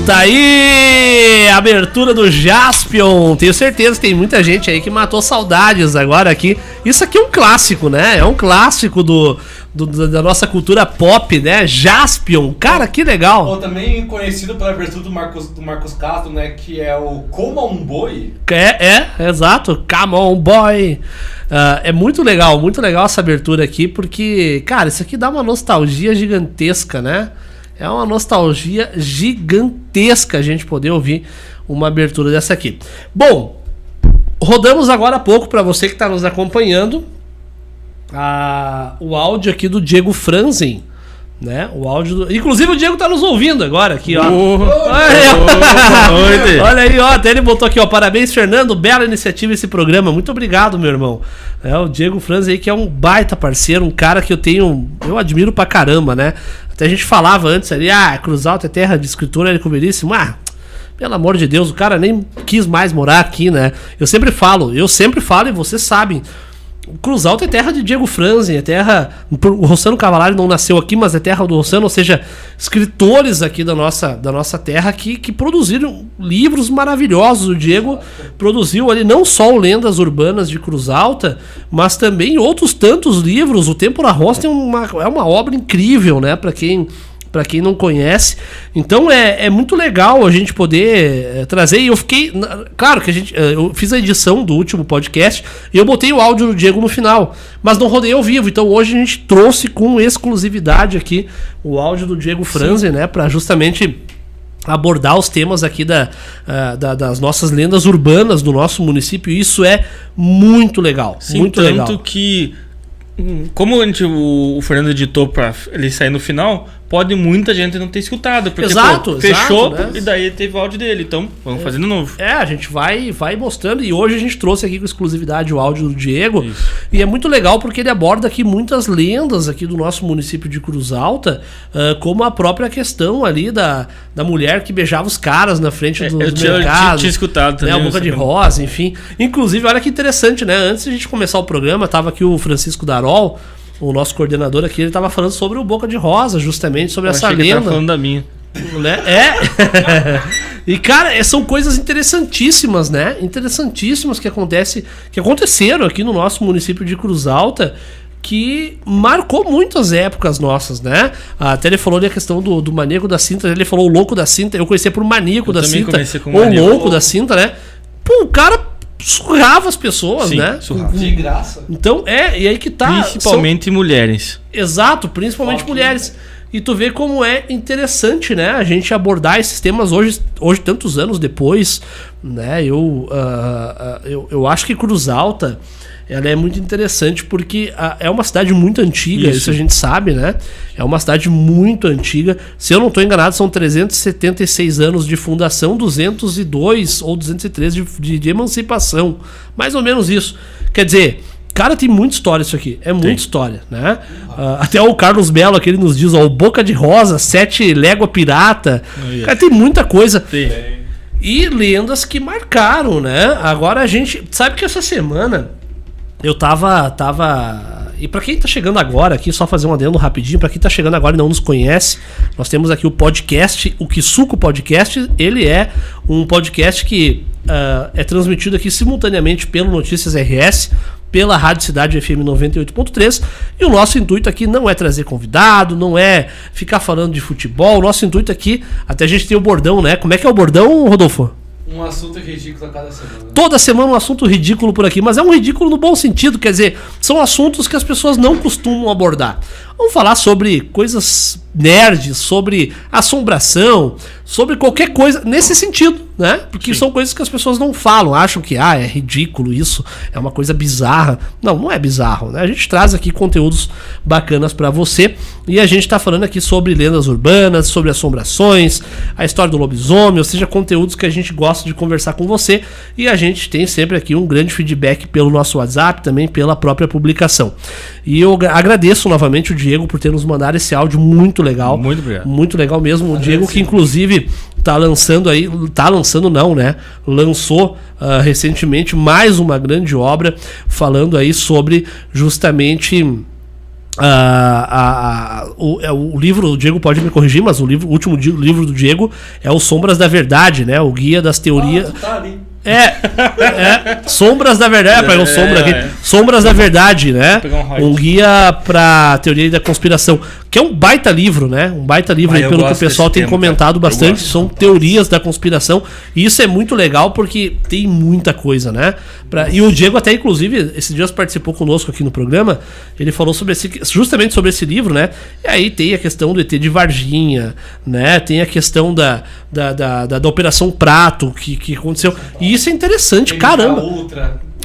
Tá aí, abertura do Jaspion. Tenho certeza que tem muita gente aí que matou saudades agora aqui. Isso aqui é um clássico, né? É um clássico da nossa cultura pop, né? Jaspion, cara, que legal. Ou também conhecido pela abertura do Marcos Castro, né? Que é o Come On Boy. Exato, Come On Boy. É muito legal essa abertura aqui, porque, cara, isso aqui dá uma nostalgia gigantesca, né? É uma nostalgia gigantesca a gente poder ouvir uma abertura dessa aqui. Bom, rodamos agora há pouco, para você que está nos acompanhando, o áudio aqui do Diego Franzen, né? O áudio inclusive o Diego tá nos ouvindo agora aqui, ó. Olha aí, ó, até ele botou aqui, ó, parabéns, Fernando, bela iniciativa esse programa, muito obrigado, meu irmão. O Diego Franzen aí, que é um baita parceiro, um cara que eu admiro pra caramba, né? Até a gente falava antes ali, Cruz Alta é terra de escritor, ele comeríssimo, pelo amor de Deus, o cara nem quis mais morar aqui, né? Eu sempre falo, e vocês sabem, Cruz Alta é terra de Diego Franzen, é terra... O Rossano Cavalari não nasceu aqui, mas é terra do Rossano, ou seja, escritores aqui da nossa terra que produziram livros maravilhosos. O Diego produziu ali não só o Lendas Urbanas de Cruz Alta, mas também outros tantos livros. O Tempo na Roça é uma obra incrível, né, para quem não conhece. Então é muito legal a gente poder trazer. E eu fiquei... Claro que eu fiz a edição do último podcast e eu botei o áudio do Diego no final, mas não rodei ao vivo. Então hoje a gente trouxe com exclusividade aqui o áudio do Diego Franzen, né? Para justamente abordar os temas aqui das nossas lendas urbanas do nosso município. E isso é muito legal. Sim, muito tanto legal. Que... Como o Fernando editou pra ele sair no final, pode muita gente não ter escutado. Porque fechou, né? E daí teve o áudio dele. Então, vamos fazer de novo. A gente vai mostrando. E hoje a gente trouxe aqui com exclusividade o áudio do Diego. Isso. E é muito legal porque ele aborda aqui muitas lendas aqui do nosso município de Cruz Alta, como a própria questão ali da mulher que beijava os caras na frente do mercado. Eu tinha escutado também. A boca de rosa, enfim. Inclusive, olha que interessante, né? Antes de a gente começar o programa, tava aqui o Francisco Darol, o nosso coordenador aqui, ele tava falando sobre o Boca de Rosa, justamente, sobre essa lenda. Ele tava falando da minha. Né? E, cara, são coisas interessantíssimas, né? Interessantíssimas que aconteceram aqui no nosso município de Cruz Alta, que marcou muitas épocas nossas, né? Até ele falou da questão do maníaco da cinta, ele falou o louco da cinta, eu conhecia por maníaco da cinta, ou louco da cinta, né? Pô, o cara surrava as pessoas, né? Surrava. De graça. Então, e aí que tá... Principalmente mulheres. Exato, principalmente mulheres. E tu vê como é interessante, né? A gente abordar esses temas hoje tantos anos depois, né? Eu acho que Cruz Alta ela é muito interessante porque é uma cidade muito antiga, isso a gente sabe, né? É uma cidade muito antiga. Se eu não estou enganado, são 376 anos de fundação, 202 ou 203 de emancipação. Mais ou menos isso. Quer dizer, cara, tem muita história isso aqui. É muita história, né? Até o Carlos Melo aqui, ele nos diz, ó, o Boca de Rosa, 7 Légua Pirata. Cara, tem muita coisa. E lendas que marcaram, né? Agora a gente... Sabe que essa semana eu tava... E pra quem tá chegando agora aqui, só fazer um adendo rapidinho, pra quem tá chegando agora e não nos conhece, nós temos aqui o podcast, o Kisuko Podcast. Ele é um podcast que é transmitido aqui simultaneamente pelo Notícias RS, pela Rádio Cidade FM 98.3, e o nosso intuito aqui não é trazer convidado, não é ficar falando de futebol. O nosso intuito aqui, até a gente tem o bordão, né? Como é que é o bordão, Rodolfo? Um assunto ridículo a cada semana. Toda semana um assunto ridículo por aqui, mas é um ridículo no bom sentido, quer dizer, são assuntos que as pessoas não costumam abordar. Vamos falar sobre coisas nerds, sobre assombração, sobre qualquer coisa nesse sentido, né? Porque são coisas que as pessoas não falam, acham que é ridículo isso, é uma coisa bizarra. Não é bizarro, né? A gente traz aqui conteúdos bacanas pra você e a gente tá falando aqui sobre lendas urbanas, sobre assombrações, a história do lobisomem, ou seja, conteúdos que a gente gosta de conversar com você, e a gente tem sempre aqui um grande feedback pelo nosso WhatsApp, também pela própria publicação. E eu agradeço novamente o Diego por ter nos mandado esse áudio muito legal. Muito obrigado. Muito legal mesmo. O Diego que inclusive tá lançando aí, lançou recentemente mais uma grande obra falando aí sobre justamente o livro. O Diego pode me corrigir, mas o último livro do Diego é o Sombras da Verdade, né? O Guia das Teorias. Tá ali. Sombras da Verdade, pegar um sombra aqui. Sombras da Verdade, né? Um guia pra teoria da conspiração, que é um baita livro, né? Um baita livro aí, pelo que o pessoal tem comentado bastante, são teorias da conspiração, e isso é muito legal porque tem muita coisa, né? E o Diego até, inclusive, esses dias participou conosco aqui no programa, ele falou justamente sobre esse livro, né? E aí tem a questão do ET de Varginha, né? Tem a questão da Operação Prato, que aconteceu, e isso é interessante, caramba.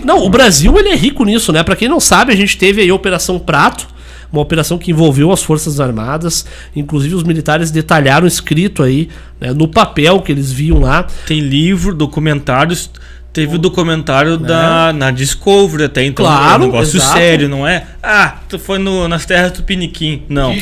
Não, o Brasil, ele é rico nisso, né? Pra quem não sabe, a gente teve aí a Operação Prato, uma operação que envolveu as Forças Armadas, inclusive os militares detalharam escrito aí, né, no papel que eles viam lá. Tem livro, documentários. Teve o documentário na Discovery até, então claro, é um negócio sério, não é? Tu foi nas terras do Piniquim. Não.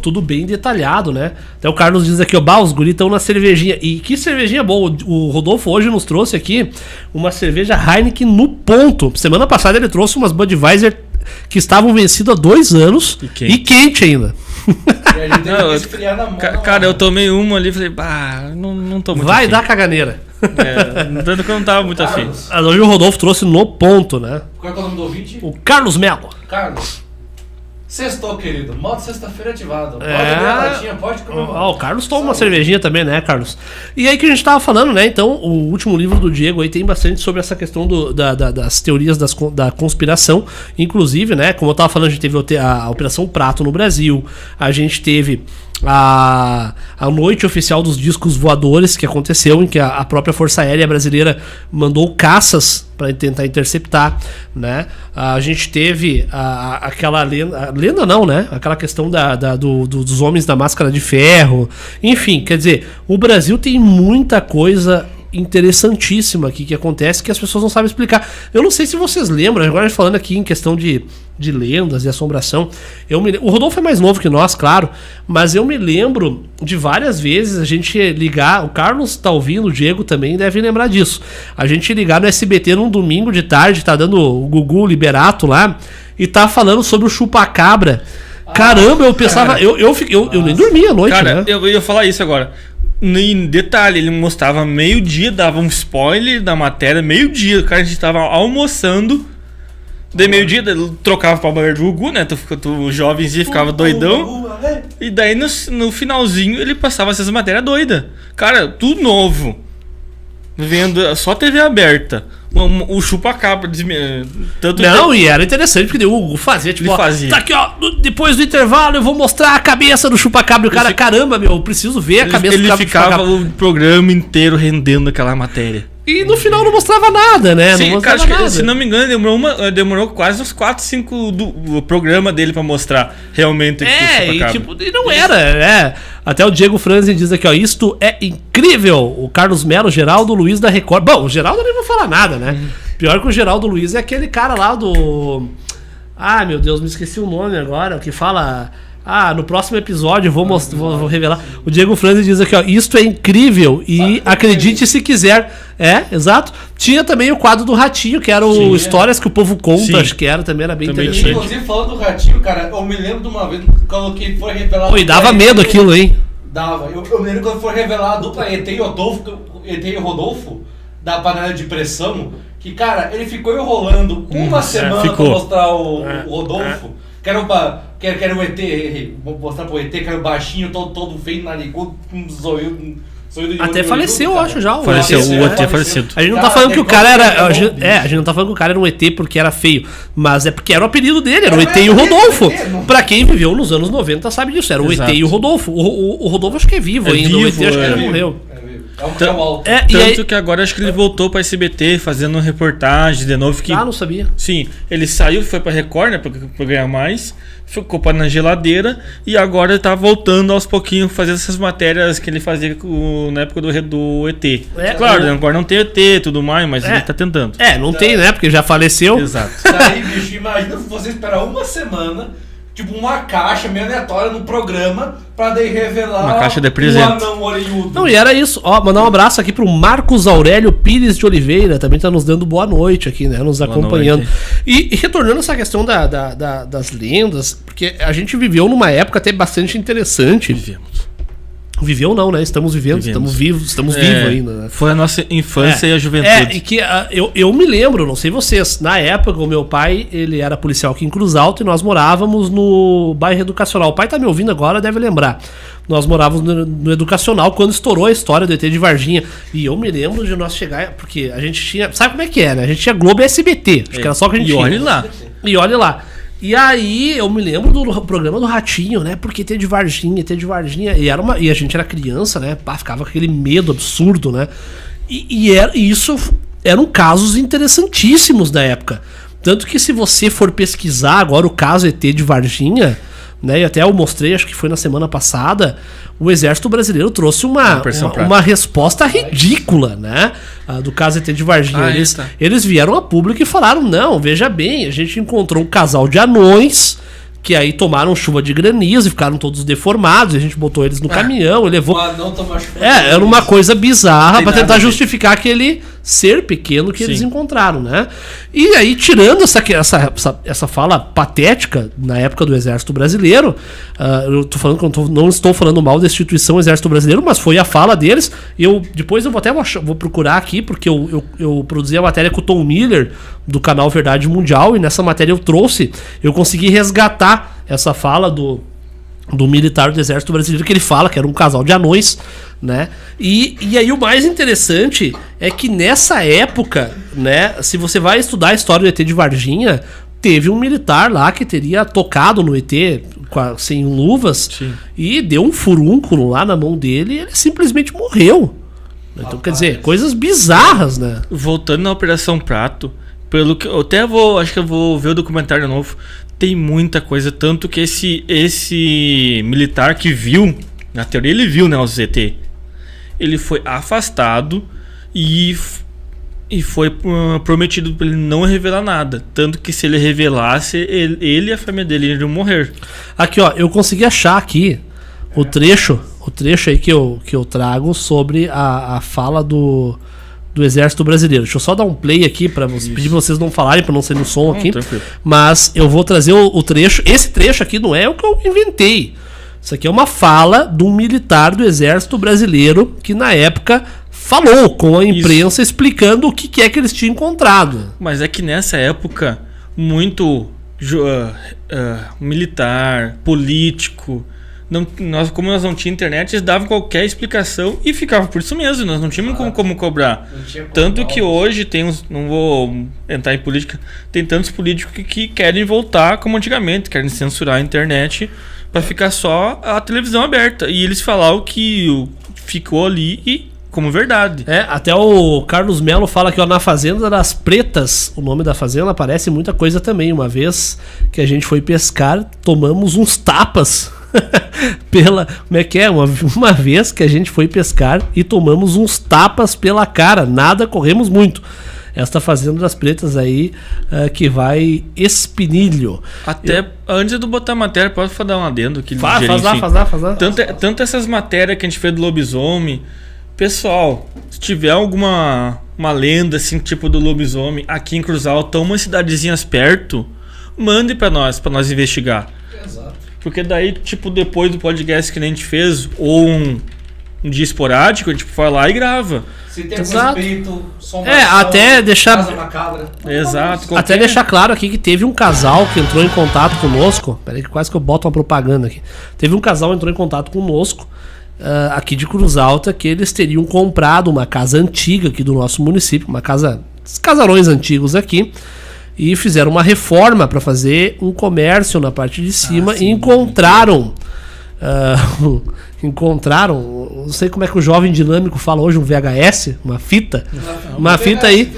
Tudo bem detalhado, né? Até o Carlos diz aqui, os guri estão na cervejinha. E que cervejinha boa. O Rodolfo hoje nos trouxe aqui uma cerveja Heineken no ponto. Semana passada ele trouxe umas Budweiser que estavam vencidas há 2 anos e quente ainda. E a gente tem que esfriar na mão. Cara, eu tomei uma ali e falei, não tô muito Vai afim. dar caganeira. Tanto que eu não tava muito afim. Hoje o Rodolfo trouxe no ponto, né? Qual é o nome do ouvinte? O Carlos Melo. Carlos. Sextou, querido. Modo sexta-feira ativado. Pode abrir a latinha, pode comemorar. O Carlos toma uma cervejinha também, né, Carlos? E aí que a gente tava falando, né? Então, o último livro do Diego aí tem bastante sobre essa questão das teorias da conspiração. Inclusive, né, como eu tava falando, a gente teve a Operação Prato no Brasil. A gente teve a noite oficial dos discos voadores, que aconteceu, em que a própria Força Aérea Brasileira mandou caças para tentar interceptar, né? A gente teve aquela lenda não, né? Aquela questão dos homens da máscara de ferro. Enfim, quer dizer, o Brasil tem muita coisa interessantíssima aqui que acontece que as pessoas não sabem explicar. Eu não sei se vocês lembram, agora falando aqui em questão de lendas e assombração, o Rodolfo é mais novo que nós, claro, mas eu me lembro de várias vezes a gente ligar, o Carlos tá ouvindo, o Diego também deve lembrar disso, a gente ligar no SBT num domingo de tarde, tá dando o Gugu Liberato lá, e tá falando sobre o chupacabra. Caramba, eu pensava, eu nem dormia à noite, cara, né? Eu ia falar isso agora. Em detalhe, ele mostrava meio-dia, dava um spoiler da matéria, meio-dia, o cara, a gente tava almoçando, daí meio-dia trocava pra banheiro do Gugu, né? Tu jovenzinho ficava doidão, e daí no finalzinho ele passava essas matérias doidas. Cara, tudo novo, vendo só TV aberta. O chupacabra tanto não, e era interessante porque o Hugo fazia, tipo, tá aqui, ó, depois do intervalo eu vou mostrar a cabeça do chupacabra. E o cara, caramba, eu preciso ver a cabeça do chupacabra. Ele ficava o programa inteiro rendendo aquela matéria. E no final não mostrava nada, né? Sim, não cara, mostrava nada. se não me engano, demorou quase uns 4, 5 do programa dele pra mostrar realmente o e não era, né? Até o Diego Franzi diz aqui, ó, isto é incrível. O Carlos Melo, Geraldo Luiz da Record. Bom, o Geraldo nem vou falar nada, né? Pior que o Geraldo Luiz é aquele cara lá do... Ah, meu Deus, me esqueci o nome agora, que fala... Ah, no próximo episódio vou revelar. O Diego Franzi diz aqui, ó, isto é incrível e acredite se quiser. É, exato. Tinha também o quadro do Ratinho, que era o Histórias que o Povo Conta, Sim. acho que era, também era bem Também interessante. Inclusive, falando do Ratinho, cara, eu me lembro de uma vez quando foi revelado... Pô, e dava medo aquilo, hein? Dava. Eu me lembro quando foi revelado a dupla ET e Rodolfo, da panela de pressão, que, cara, ele ficou enrolando uma semana pra mostrar o Rodolfo, que era o ET, vou mostrar pro ET, que era o baixinho, todo feio, narigudo, com um zoio... Até faleceu, eu acho, já. Faleceu, o ET falecido. A gente não tá falando que o cara era... A gente não tá falando que o cara era um ET porque era feio, mas é porque era o apelido dele, era o ET e o Rodolfo. Pra quem viveu nos anos 90 sabe disso, era o ET e o Rodolfo. O Rodolfo acho que é vivo ainda, o ET acho que ele morreu. Tanto que agora acho que ele voltou pra SBT fazendo reportagem de novo. Não sabia. Sim, ele saiu, foi pra Record, né, pra ganhar mais, ficou na geladeira e agora ele tá voltando aos pouquinhos fazer essas matérias que ele fazia na época do ET. Claro, agora não tem ET e tudo mais, mas ele tá tentando. Não tem, né, porque já faleceu. Exato. Daí, bicho, imagina você esperar uma semana, tipo uma caixa meio aleatória no programa, pra daí revelar uma caixa de presente. Um anão orelhudo. Não, e era isso. Ó, mandar um abraço aqui pro Marcos Aurélio Pires de Oliveira, também tá nos dando boa noite aqui, né, nos acompanhando. E retornando essa questão das lendas, porque a gente viveu numa época até bastante interessante. Viveu não, né? Estamos vivendo, estamos vivos ainda, né? Foi a nossa infância e a juventude. E que eu me lembro, não sei vocês, na época o meu pai, ele era policial aqui em Cruz Alta e nós morávamos no bairro Educacional. O pai tá me ouvindo agora, deve lembrar. Nós morávamos no Educacional quando estourou a história do ET de Varginha. E eu me lembro de nós chegar, porque a gente tinha, sabe como é que é, né? A gente tinha Globo e SBT, acho que era só o que a gente tinha. E olha lá. E aí, eu me lembro do programa do Ratinho, né? Porque ET de Varginha. E a gente era criança, né? Ficava com aquele medo absurdo, né? E isso eram casos interessantíssimos da época. Tanto que se você for pesquisar agora o caso ET de Varginha, né? E até eu mostrei, acho que foi na semana passada, o Exército Brasileiro trouxe uma resposta ridícula, né? Do caso ET de Varginha. Eles vieram a público e falaram, não, veja bem, a gente encontrou um casal de anões que aí tomaram chuva de granizo e ficaram todos deformados, a gente botou eles no caminhão e levou... era uma coisa bizarra pra tentar justificar aquele ser pequeno que eles encontraram, né? E aí, tirando essa fala patética na época do Exército Brasileiro, eu tô falando que eu não estou falando mal da instituição Exército Brasileiro, mas foi a fala deles. Depois eu vou procurar aqui, porque eu produzi a matéria com o Tom Miller, do canal Verdade Mundial, e nessa matéria eu consegui resgatar essa fala do militar do Exército Brasileiro, que ele fala que era um casal de anões, né? E aí o mais interessante é que nessa época, né, se você vai estudar a história do ET de Varginha, teve um militar lá que teria tocado no ET sem luvas. Sim. E deu um furúnculo lá na mão dele e ele simplesmente morreu. Então, quer dizer, coisas bizarras, né? Voltando na Operação Prato, pelo que eu acho que eu vou ver o documentário novo. Tem muita coisa, tanto que esse militar que viu, na teoria ele viu, né, o ZT, ele foi afastado e foi prometido para ele não revelar nada, tanto que se ele revelasse, ele e a família dele iriam morrer. Aqui, ó, eu consegui achar aqui o trecho aí que eu trago sobre a fala do Exército Brasileiro. Deixa eu só dar um play aqui para pedir pra vocês não falarem, para não ser no som aqui. Mas eu vou trazer o trecho. Esse trecho aqui não é o que eu inventei. Isso aqui é uma fala de um militar do Exército Brasileiro que na época falou com a imprensa explicando o que é que eles tinham encontrado. Mas é que nessa época, muito militar, político... como nós não tínhamos internet, eles davam qualquer explicação e ficava por isso mesmo, nós não tínhamos como cobrar. Tanto que hoje não vou entrar em política, tem tantos políticos que querem voltar como antigamente, querem censurar a internet para ficar só a televisão aberta. E eles falaram que ficou ali e como verdade. Até o Carlos Melo fala que, ó, na Fazenda das Pretas, o nome da fazenda, aparece muita coisa também. Uma vez que a gente foi pescar, tomamos uns tapas como é que é? Uma vez que a gente foi pescar e tomamos uns tapas pela cara, nada, corremos muito. Esta Fazenda das Pretas aí, que vai Espinilho. Até antes de botar a matéria, posso dar um adendo aqui? Faz lá. Tanto essas matérias que a gente fez do lobisomem. Pessoal, se tiver alguma uma lenda assim, tipo do lobisomem, aqui em Cruz Alta, umas cidadezinhas perto, mande pra nós investigar. Exato. Porque daí, tipo, depois do podcast que a gente fez, ou um dia esporádico, a gente vai lá e grava. Se tem Exato. Respeito, até deixar. Casa macabra. Exato. Até deixar claro aqui que teve um casal que entrou em contato conosco. Peraí, que quase que eu boto uma propaganda aqui. Teve um casal que entrou em contato conosco, aqui de Cruz Alta, que eles teriam comprado uma casa antiga aqui do nosso município, uma casa, casarões antigos aqui, e fizeram uma reforma para fazer um comércio na parte de cima, e encontraram. Não sei como é que o jovem dinâmico fala hoje, um VHS, uma fita. Uma fita aí.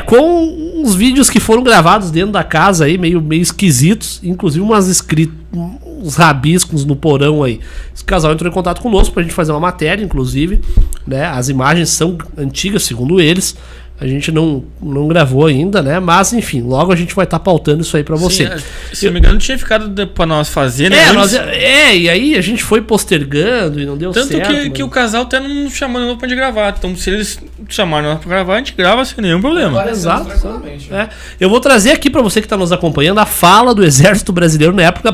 Com uns vídeos que foram gravados dentro da casa aí, meio esquisitos, inclusive uns rabiscos no porão aí. Esse casal entrou em contato conosco pra gente fazer uma matéria, inclusive, né? As imagens são antigas, segundo eles. A gente não gravou ainda, né? Mas, enfim, logo a gente vai estar pautando isso aí pra você. Sim, se não me engano, tinha ficado pra nós fazer, né? E aí a gente foi postergando e não deu certo. Tanto que o casal até não chamou nós pra gente gravar. Então, se eles chamaram nós pra gravar, a gente grava sem nenhum problema. Exato. Eu vou trazer aqui pra você que tá nos acompanhando a fala do Exército Brasileiro na época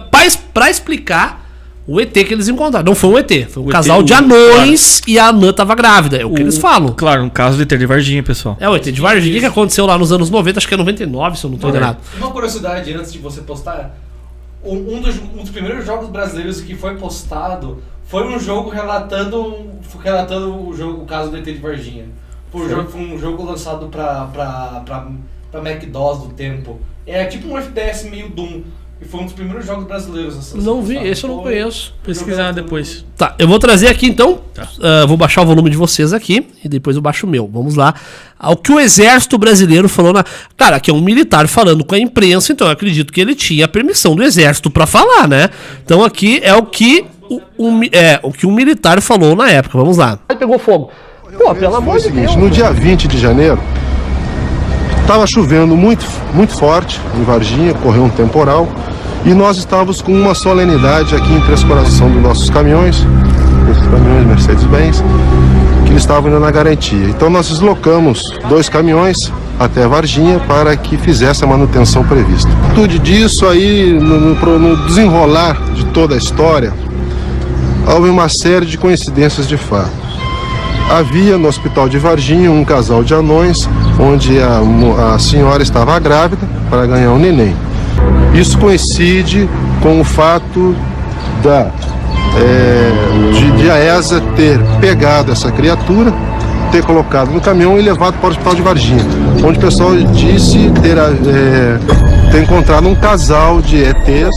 pra explicar o ET que eles encontraram. Não foi um ET, foi um casal de anões, claro. E a anã tava grávida. É o que eles falam. Claro, um caso do ET de Varginha, pessoal. É o ET de Varginha que aconteceu lá nos anos 90, acho que é 99, se eu não tô enganado. Uma curiosidade antes de você postar: um dos primeiros jogos brasileiros que foi postado foi um jogo relatando o caso do ET de Varginha. Foi um jogo lançado pra Mac-DOS do tempo. É tipo um FPS meio Doom. E foi um dos primeiros jogos brasileiros. Não vi, esse eu não conheço. Pesquisar depois. Tá, eu vou trazer aqui então. Vou baixar o volume de vocês aqui e depois eu baixo o meu. Vamos lá. Ao que o Exército Brasileiro falou na. Cara, aqui é um militar falando com a imprensa, então eu acredito que ele tinha a permissão do Exército pra falar, né? Então aqui é o que o que um militar falou na época. Vamos lá. Ele pegou fogo. Pô, pelo amor de Deus. No dia 20 de janeiro, estava chovendo muito, muito forte em Varginha, correu um temporal. E nós estávamos com uma solenidade aqui em Três Corações dos nossos caminhões, esses caminhões Mercedes-Benz, que eles estavam indo na garantia. Então nós deslocamos 2 caminhões até Varginha para que fizesse a manutenção prevista. Tudo disso aí, no desenrolar de toda a história, houve uma série de coincidências de fato. Havia no hospital de Varginha um casal de anões, onde a senhora estava grávida para ganhar um neném. Isso coincide com o fato de a ESA ter pegado essa criatura, ter colocado no caminhão e levado para o hospital de Varginha, onde o pessoal disse ter encontrado um casal de ETs.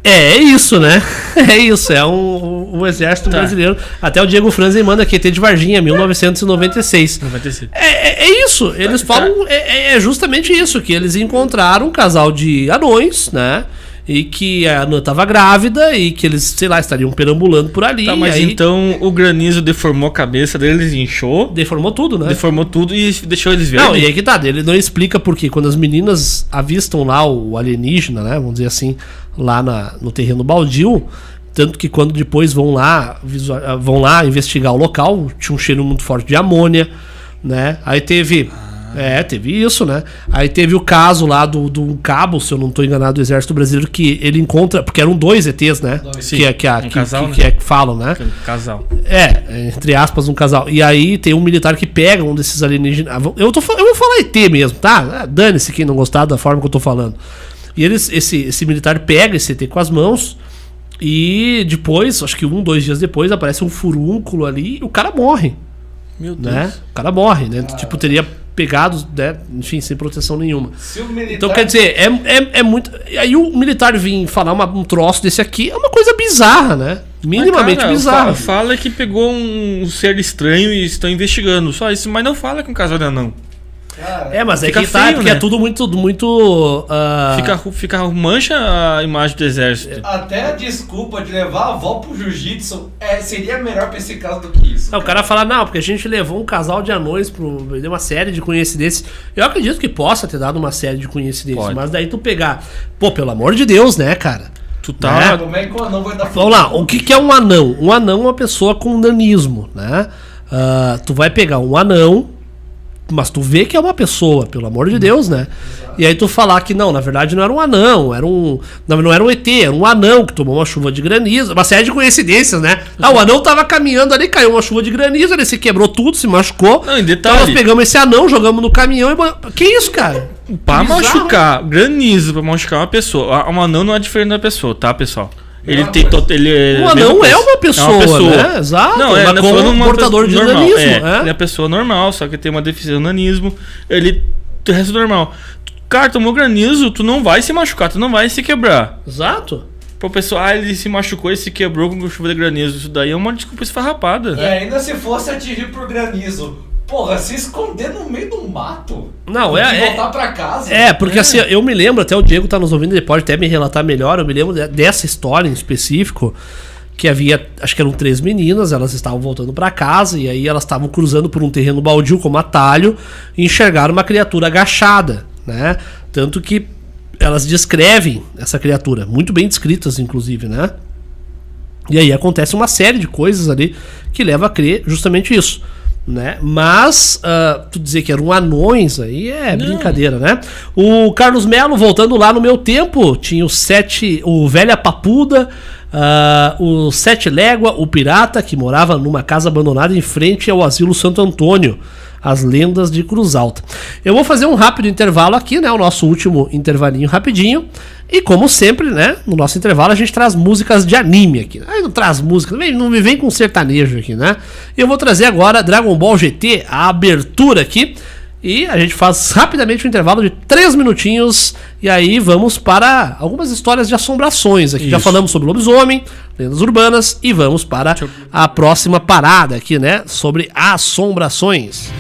É isso, né? É isso, é o Exército Brasileiro. Até o Diego Franzen manda aqui, ET de Varginha, 1996. É isso, eles falam, é justamente isso, que eles encontraram um casal de anões, né? E que a anã tava grávida e que eles, sei lá, estariam perambulando por ali. Tá, mas aí, então o granizo deformou a cabeça deles, inchou. Deformou tudo, né? Deformou tudo e deixou eles verem. Não, e aí que tá, ele não explica por quê. Quando as meninas avistam lá o alienígena, né? Vamos dizer assim, lá no terreno baldio. Tanto que quando depois vão lá investigar o local, tinha um cheiro muito forte de amônia, né? Aí teve isso, né? Aí teve o caso lá do cabo, se eu não tô enganado, do Exército Brasileiro, que ele encontra, porque eram 2 ETs, né? Sim, que falam, né? Casal. Entre aspas, um casal. E aí tem um militar que pega um desses alienígenas. Eu vou falar ET mesmo, tá? Dane-se quem não gostar da forma que eu tô falando. E esse militar pega esse ET com as mãos e depois, acho que 2 dias depois, aparece um furúnculo ali e o cara morre. Meu Deus. Né? O cara morre, né? Tipo, teria pegado, né? Enfim, sem proteção nenhuma. Então, quer dizer, é muito... Aí o militar vir falar um troço desse aqui é uma coisa bizarra, né? minimamente bizarro. Fala que pegou um ser estranho e estão investigando. Só isso, mas não fala com casal de anão. Cara, Mas é fica que tá, feio, porque né? é tudo muito Fica mancha a imagem do exército. até a desculpa de levar a avó pro jiu-jitsu seria melhor pra esse caso do que isso. O cara fala, não, porque a gente levou um casal de anões deu uma série de coincidências. Eu acredito que possa ter dado uma série de coincidências, Pode. mas daí tu pegar, pô, pelo amor de Deus, né, cara? Tu tá. Como é que o anão vai dar Vamos lá, o que é um anão? Um anão é uma pessoa com nanismo, né? Tu vai pegar um anão, mas tu vê que é uma pessoa, pelo amor de Deus, né? E aí tu falar que não, na verdade não era um anão, não era um ET, era um anão que tomou uma chuva de granizo, uma série de coincidências, né? O anão tava caminhando ali, caiu uma chuva de granizo, ele se quebrou tudo, se machucou. Não, em Então detalhe. nós pegamos esse anão, jogamos no caminhão e... Que isso, cara? Pra Bizarro. machucar, granizo, pra machucar uma pessoa. Um anão não é diferente da pessoa, tá, pessoal? Ele Mesma tem coisa. ele O anão é uma pessoa, né? Exato, Não, mas com falando um portador de normal. nanismo, Ele é pessoa normal, só que tem uma deficiência do nanismo. Ele tem o resto normal. Cara, tomou granizo, tu não vai se machucar, tu não vai se quebrar. Exato. Pro pessoal, ele se machucou e se quebrou com chuva de granizo. Isso daí é uma desculpa esfarrapada. E ainda se fosse atingir por granizo. Porra, se esconder no meio do mato. Não, e voltar pra casa. Porque assim, eu me lembro, até o Diego tá nos ouvindo, ele pode até me relatar melhor, eu me lembro dessa história em específico, que havia, acho que eram 3 meninas, elas estavam voltando pra casa, e aí elas estavam cruzando por um terreno baldio como atalho, e enxergaram uma criatura agachada, né? Tanto que elas descrevem essa criatura, muito bem descritas, inclusive, né? E aí acontece uma série de coisas ali que leva a crer justamente isso, né? Mas tu dizer que eram anões aí é brincadeira, né? O Carlos Melo, voltando lá no meu tempo, tinha o Velha Papuda, o Sete Légua, o Pirata, que morava numa casa abandonada em frente ao Asilo Santo Antônio, as lendas de Cruz Alta. Eu vou fazer um rápido intervalo aqui, né? O nosso último intervalinho rapidinho. E como sempre, né? No nosso intervalo a gente traz músicas de anime aqui. Aí não traz música, não me vem com sertanejo aqui, né? Eu vou trazer agora Dragon Ball GT, a abertura aqui. E a gente faz rapidamente um intervalo de 3 minutinhos. E aí vamos para algumas histórias de assombrações aqui. Isso. Já falamos sobre lobisomem, lendas urbanas. E vamos para a próxima parada aqui, né? Sobre assombrações.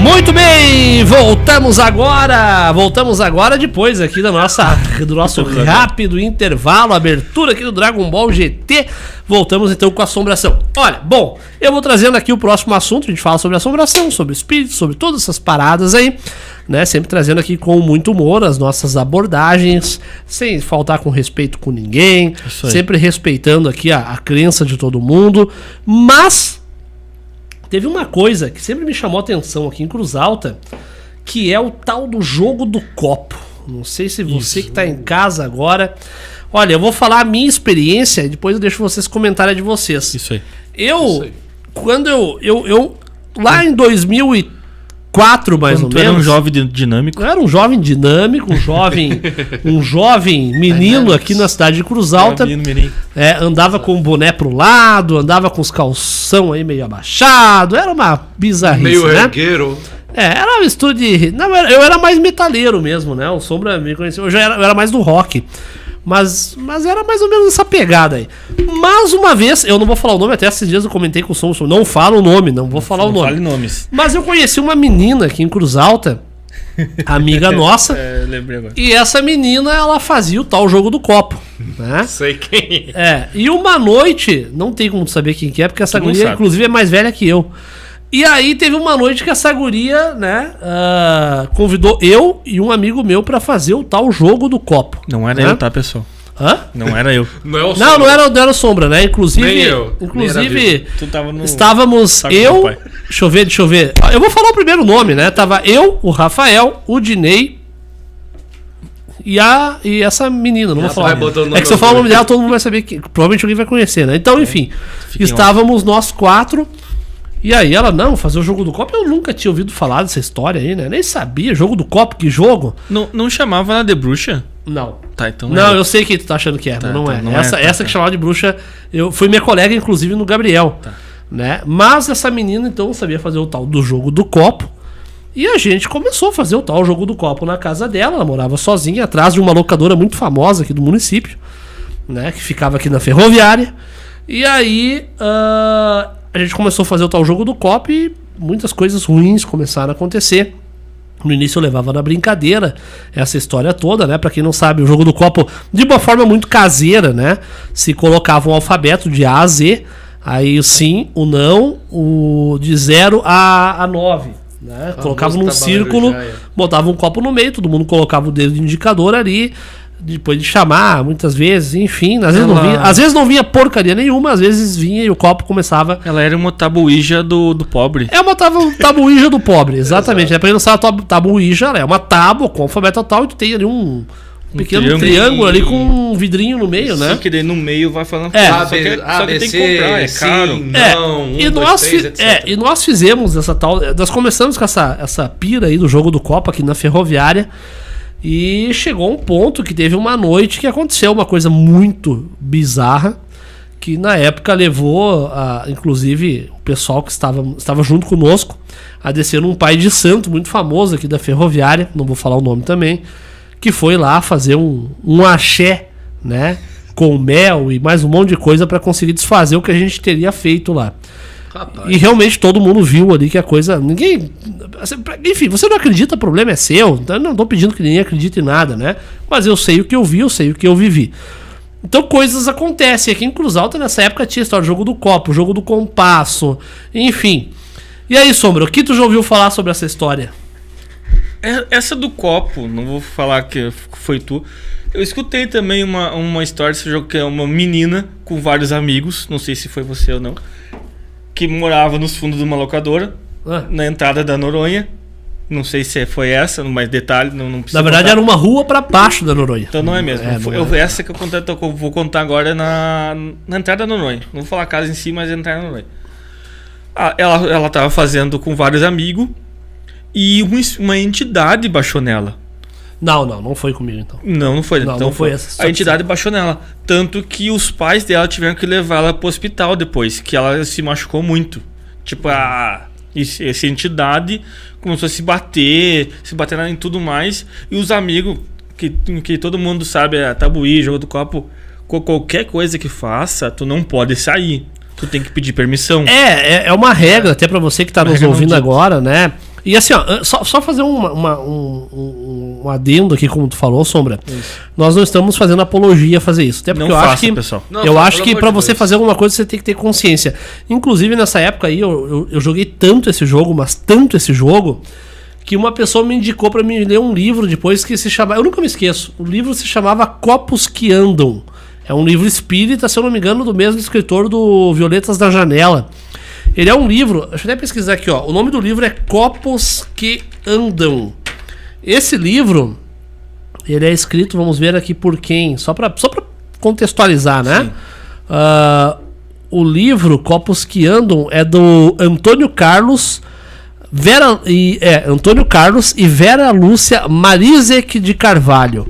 Muito bem, voltamos agora depois aqui do nosso rápido intervalo, abertura aqui do Dragon Ball GT. Voltamos então com a assombração. Olha, bom, eu vou trazendo aqui o próximo assunto, a gente fala sobre assombração, sobre espíritos, sobre todas essas paradas aí, né? Sempre trazendo aqui com muito humor as nossas abordagens, sem faltar com respeito com ninguém, Isso aí. sempre respeitando aqui a crença de todo mundo, mas... Teve uma coisa que sempre me chamou a atenção aqui em Cruz Alta, que é o tal do jogo do copo. Não sei se você que está em casa agora... Olha, eu vou falar a minha experiência e depois eu deixo vocês comentarem de vocês. Isso aí. Quando eu lá em 2004, mais Quando ou tu era menos... um jovem dinâmico. Eu era um jovem dinâmico, um jovem menino aqui na cidade de Cruz Alta. Andava com o boné pro lado, andava com os calção aí meio abaixado. Era uma bizarrice, Meio né? regueiro. Era uma mistura de... Não, eu era mais metaleiro mesmo, né? O Sombra me conhecia. Eu era mais do rock. Mas era mais ou menos essa pegada aí. Mas uma vez, eu não vou falar o nome, até esses dias eu comentei com o Sombra. Não fala o nome, não vou falar o nome. Fale nomes. Mas eu conheci uma menina aqui em Cruz Alta, amiga nossa. Lembrei agora. E essa menina, ela fazia o tal jogo do copo, né? Sei quem. E uma noite, não tem como saber quem que é, porque essa Todo mundo guria, sabe. inclusive, é mais velha que eu. E aí teve uma noite que essa guria, né, convidou eu e um amigo meu pra fazer o tal jogo do copo. Não era né? eu, tá, pessoal? Hã? Não era eu. Não é o Não era o Sombra, né? Inclusive, Nem eu, nem era inclusive Tu tava no... estávamos saco do eu, pai. deixa eu ver. Eu vou falar o primeiro nome, né? Tava eu, o Rafael, o Dinei e essa menina, não vou falar. vai botando o nome É que se eu aos falar o dois. nome dela, todo mundo vai saber que provavelmente alguém vai conhecer, né? Então, enfim, Fiquem estávamos nós 4. E aí ela, não, fazer o jogo do copo, eu nunca tinha ouvido falar dessa história aí, né? Nem sabia, jogo do copo, que jogo? Não chamava ela de bruxa? Não. Tá, então Não, eu sei quem tu tá achando que é, mas não então é. não é, essa tá. que chamava de bruxa, foi minha colega, inclusive, no Gabriel. Né? Mas essa menina, então, sabia fazer o tal do jogo do copo. E a gente começou a fazer o tal jogo do copo na casa dela. Ela morava sozinha, atrás de uma locadora muito famosa aqui do município. né? Que ficava aqui na Ferroviária. E aí a gente começou a fazer o tal jogo do copo e muitas coisas ruins começaram a acontecer. No início eu levava na brincadeira essa história toda, né? Pra quem não sabe, o jogo do copo, de uma forma muito caseira, né? Se colocava um alfabeto de A a Z, aí o sim, o não, o de 0 a 9, né? Colocava num círculo, botava um copo no meio, todo mundo colocava o dedo de indicador ali, depois de chamar, muitas vezes, enfim, às vezes não vinha porcaria nenhuma, às vezes vinha e o copo começava... Ela era uma tabuíja do pobre. É uma tabuíja do pobre, exatamente. Pra quem não sabe, a tabuíja é uma tábua com alfabeto tal e tu tem ali um pequeno triângulo ali com um vidrinho no meio, né? Só que daí no meio vai falando... Só que tem que comprar, é caro. E nós fizemos essa tal... Nós começamos com essa pira aí do jogo do copo aqui na Ferroviária. E chegou um ponto que teve uma noite que aconteceu uma coisa muito bizarra, que na época levou, inclusive, o pessoal que estava junto conosco a descer num pai de santo muito famoso aqui da Ferroviária, não vou falar o nome também, que foi lá fazer um axé, né, com mel e mais um monte de coisa para conseguir desfazer o que a gente teria feito lá. Rapaz. E realmente todo mundo viu ali que a coisa... Ninguém... Enfim, você não acredita, o problema é seu. Então eu não tô pedindo que ninguém acredite em nada, né? Mas eu sei o que eu vi, eu sei o que eu vivi. Então coisas acontecem. Aqui em Cruz Alta, nessa época, tinha história do jogo do copo, jogo do compasso, enfim. E aí, Sombra, o que tu já ouviu falar sobre essa história? Essa do copo, não vou falar que foi tu. Eu escutei também uma história desse jogo, que é uma menina com vários amigos, não sei se foi você ou não, que morava nos fundos de uma locadora, na entrada da Noronha. Não sei se foi essa, mas detalhe, não precisa. Na verdade, era uma rua pra baixo da Noronha. Então não é mesmo. Essa que eu vou contar agora na entrada da Noronha. Não vou falar a casa em si, mas entrar na Noronha. Ela tava fazendo com vários amigos e uma entidade baixou nela. Não foi comigo então. Não foi. Não, então não foi essa. A entidade baixou nela. Tanto que os pais dela tiveram que levar ela pro hospital depois, que ela se machucou muito. Tipo, essa entidade começou a se bater em tudo mais. E os amigos, que todo mundo sabe, é tabuí, jogo do copo, qualquer coisa que faça, tu não pode sair. Tu tem que pedir permissão. É uma regra, até pra você que tá nos ouvindo agora, né? E assim, ó, só fazer um adendo aqui, como tu falou, Sombra. Isso. Nós não estamos fazendo apologia a fazer isso. Até porque não faça, pessoal. Eu acho que pra você fazer alguma coisa, você tem que ter consciência. Inclusive, nessa época aí, eu joguei tanto esse jogo, que uma pessoa me indicou pra mim ler um livro depois que se chamava... Eu nunca me esqueço. O livro se chamava Copos que Andam. É um livro espírita, se eu não me engano, do mesmo escritor do Violetas da Janela. Ele é um livro, deixa eu até pesquisar aqui, ó. O nome do livro é Copos que Andam. Esse livro, ele é escrito, vamos ver aqui por quem, só pra contextualizar, né? O livro Copos que Andam é do Antônio Carlos e Vera Lúcia Marizek de Carvalho.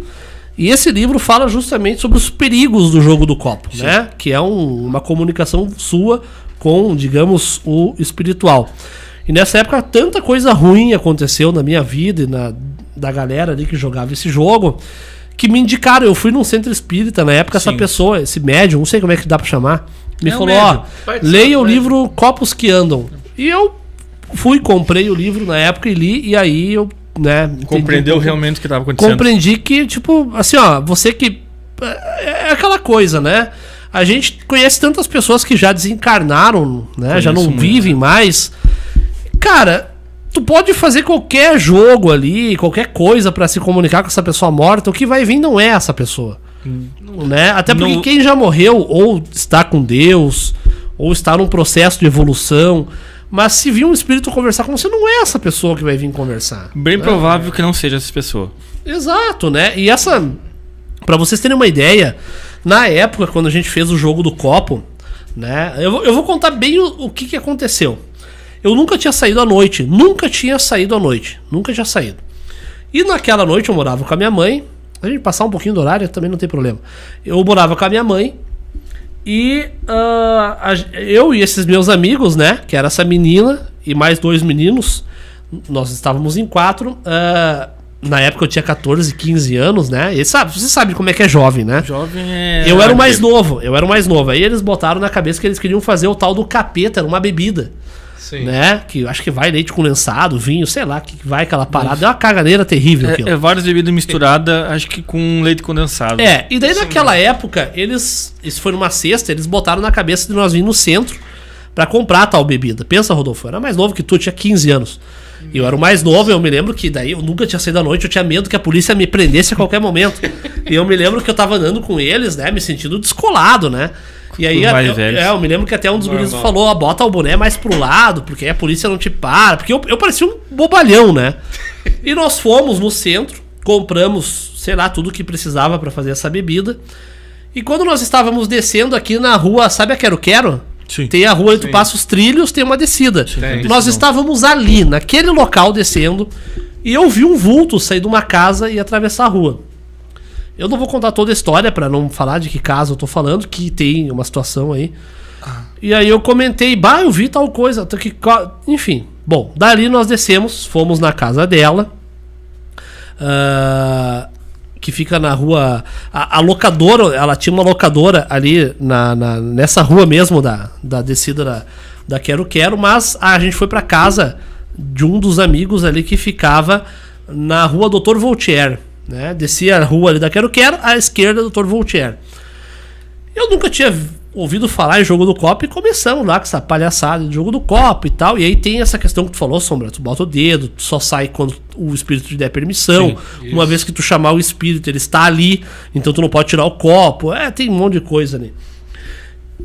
E esse livro fala justamente sobre os perigos do jogo do copo, sim, né? Que é uma comunicação sua com, digamos, o espiritual. E nessa época tanta coisa ruim aconteceu na minha vida e da galera ali que jogava esse jogo, que me indicaram. Eu fui num centro espírita na época, sim, essa pessoa, esse médium, não sei como é que dá pra chamar, me falou, leia o livro Copos que Andam. E eu comprei o livro na época e li, e aí eu, né, compreendeu realmente o que estava acontecendo. Compreendi que, tipo, assim, ó, você que... É aquela coisa, né? A gente conhece tantas pessoas que já desencarnaram, né? Já não vivem mais. Cara, tu pode fazer qualquer jogo ali, qualquer coisa pra se comunicar com essa pessoa morta, o que vai vir não é essa pessoa. Né? Até porque quem já morreu, ou está com Deus, ou está num processo de evolução... Mas se vir um espírito conversar com você, não é essa pessoa que vai vir conversar. Bem provável que não seja essa pessoa. Exato, né? E essa... Pra vocês terem uma ideia, na época, quando a gente fez o jogo do copo, né? Eu vou contar bem o que aconteceu. Eu nunca tinha saído à noite. Nunca tinha saído. E naquela noite eu morava com a minha mãe. A gente passar um pouquinho do horário também não tem problema. Eu morava com a minha mãe. E eu e esses meus amigos, né, que era essa menina e mais 2 meninos, nós estávamos em 4, Na época eu tinha 14, 15 anos, né? E você sabe como é que é jovem, né? Jovem é... Eu era o mais novo. Aí eles botaram na cabeça que eles queriam fazer o tal do capeta, era uma bebida. Sim. Né? Que eu acho que vai leite condensado, vinho, sei lá, que vai aquela parada. É uma caganeira terrível aquilo. É várias bebidas misturadas, acho que com leite condensado. E daí naquela época, isso foi numa sexta, eles botaram na cabeça de nós vir no centro pra comprar tal bebida. Pensa, Rodolfo, eu era mais novo que tu, tinha 15 anos. E eu era o mais novo, eu me lembro que daí eu nunca tinha saído à noite, eu tinha medo que a polícia me prendesse a qualquer momento. E eu me lembro que eu tava andando com eles, né, me sentindo descolado, né? E aí eu me lembro que até um dos guris falou, bota o boné mais pro lado, porque aí a polícia não te para. Porque eu parecia um bobalhão, né? E nós fomos no centro, compramos, sei lá, tudo que precisava pra fazer essa bebida. E quando nós estávamos descendo aqui na rua, sabe a Quero-Quero? Sim. Tem a rua onde tu passa os trilhos, tem uma descida. Tem. Nós estávamos ali, naquele local descendo, e eu vi um vulto sair de uma casa e atravessar a rua. Eu não vou contar toda a história pra não falar de que casa eu tô falando, que tem uma situação aí. E aí eu comentei, eu vi tal coisa. Enfim, bom, dali nós descemos, fomos na casa dela, que fica na rua... A locadora, ela tinha uma locadora ali nessa rua mesmo da descida da Quero-Quero, mas a gente foi pra casa de um dos amigos ali que ficava na rua Dr. Voltaire. Né? Descia a rua ali da Quero-Quero, à esquerda Dr. Voltaire. Eu nunca tinha ouvido falar em jogo do copo e começamos lá com essa palhaçada de jogo do copo e tal. E aí tem essa questão que tu falou, Sombra, tu bota o dedo, tu só sai quando o espírito te der permissão. Sim, uma vez que tu chamar o espírito, ele está ali, então tu não pode tirar o copo. Tem um monte de coisa ali.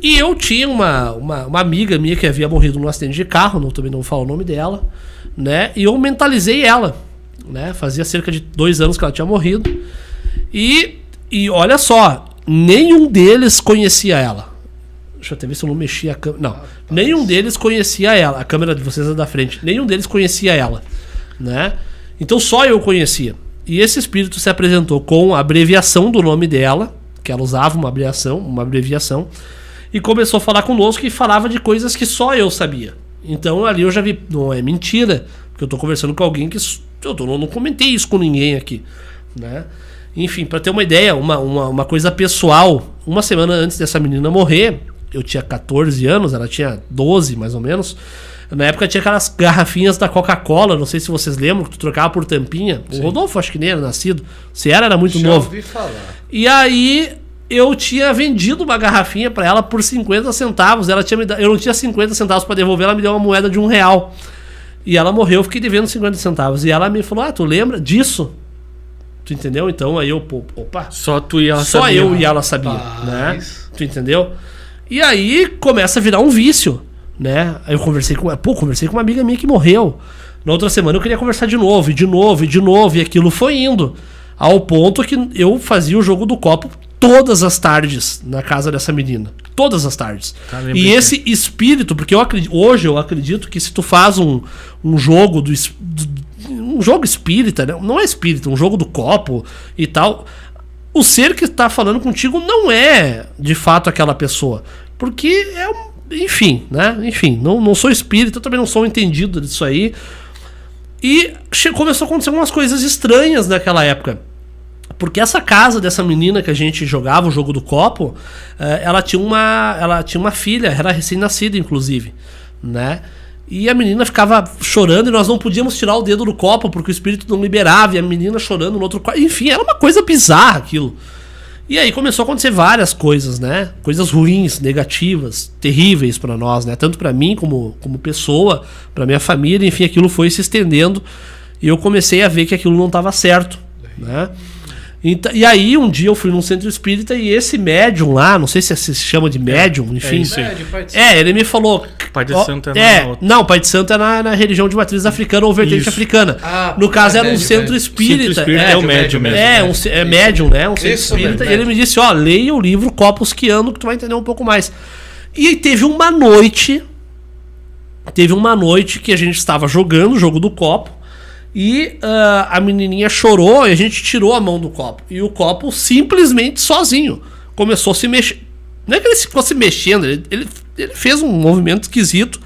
E eu tinha uma amiga minha que havia morrido num acidente de carro, também não vou falar o nome dela, né? E eu mentalizei ela, né? Fazia cerca de 2 anos que ela tinha morrido. E olha só, nenhum deles conhecia ela. Deixa eu até ver se eu não mexi a câmera. Não, nenhum deles conhecia ela. A câmera de vocês é da frente. Nenhum deles conhecia ela, né? Então só eu conhecia. E esse espírito se apresentou com a abreviação do nome dela, que ela usava uma abreviação, e começou a falar conosco e falava de coisas que só eu sabia. Então ali eu já vi, não é mentira, porque eu tô conversando com alguém que eu não comentei isso com ninguém aqui, né? Enfim, pra ter uma ideia, uma coisa pessoal, uma semana antes dessa menina morrer, eu tinha 14 anos, ela tinha 12 mais ou menos. Na época tinha aquelas garrafinhas da Coca-Cola, não sei se vocês lembram, que tu trocava por tampinha. Sim. O Rodolfo acho que nem era nascido, se era muito já novo. Ouvi falar. E aí eu tinha vendido uma garrafinha pra ela por 50 centavos. Ela tinha eu não tinha 50 centavos pra devolver, ela me deu uma moeda de R$1. E ela morreu, eu fiquei devendo 50 centavos. E ela me falou, tu lembra disso? Tu entendeu? Então aí eu, opa. Só tu e ela só sabia. Eu e ela sabia, né? Tu entendeu? E aí começa a virar um vício, né? Aí eu conversei com uma amiga minha que morreu. Na outra semana eu queria conversar de novo, e aquilo foi indo. Ao ponto que eu fazia o jogo do copo todas as tardes na casa dessa menina. Todas as tardes. Caramba, e esse espírito, porque hoje eu acredito que se tu faz um jogo um jogo espírita, né? Não é espírita, um jogo do copo e tal, o ser que tá falando contigo não é de fato aquela pessoa. Porque enfim, né? Enfim, não sou espírita, eu também não sou entendido disso aí. E começou a acontecer umas coisas estranhas naquela época. Porque essa casa dessa menina que a gente jogava o jogo do copo, ela tinha uma filha, era recém-nascida inclusive, né? E a menina ficava chorando e nós não podíamos tirar o dedo do copo porque o espírito não liberava, e a menina chorando no outro quarto. Enfim, era uma coisa bizarra aquilo. E aí começou a acontecer várias coisas, né? Coisas ruins, negativas, terríveis pra nós, né? Tanto pra mim como pessoa, pra minha família, enfim, aquilo foi se estendendo e eu comecei a ver que aquilo não estava certo, né? E aí um dia eu fui num centro espírita e esse médium lá, não sei se se chama de médium, enfim. Ele me falou... Pai de Santo Não, Pai de Santo é na religião de matriz africana ou vertente africana. No caso era um centro espírita. É o médium mesmo. É médium, né? Um centro espírita. E ele me disse, leia o livro Copos que Ando que tu vai entender um pouco mais. E aí teve uma noite que a gente estava jogando o jogo do copo. E a menininha chorou e a gente tirou a mão do copo. E o copo simplesmente sozinho começou a se mexer. Não é que ele ficou se mexendo, ele fez um movimento esquisito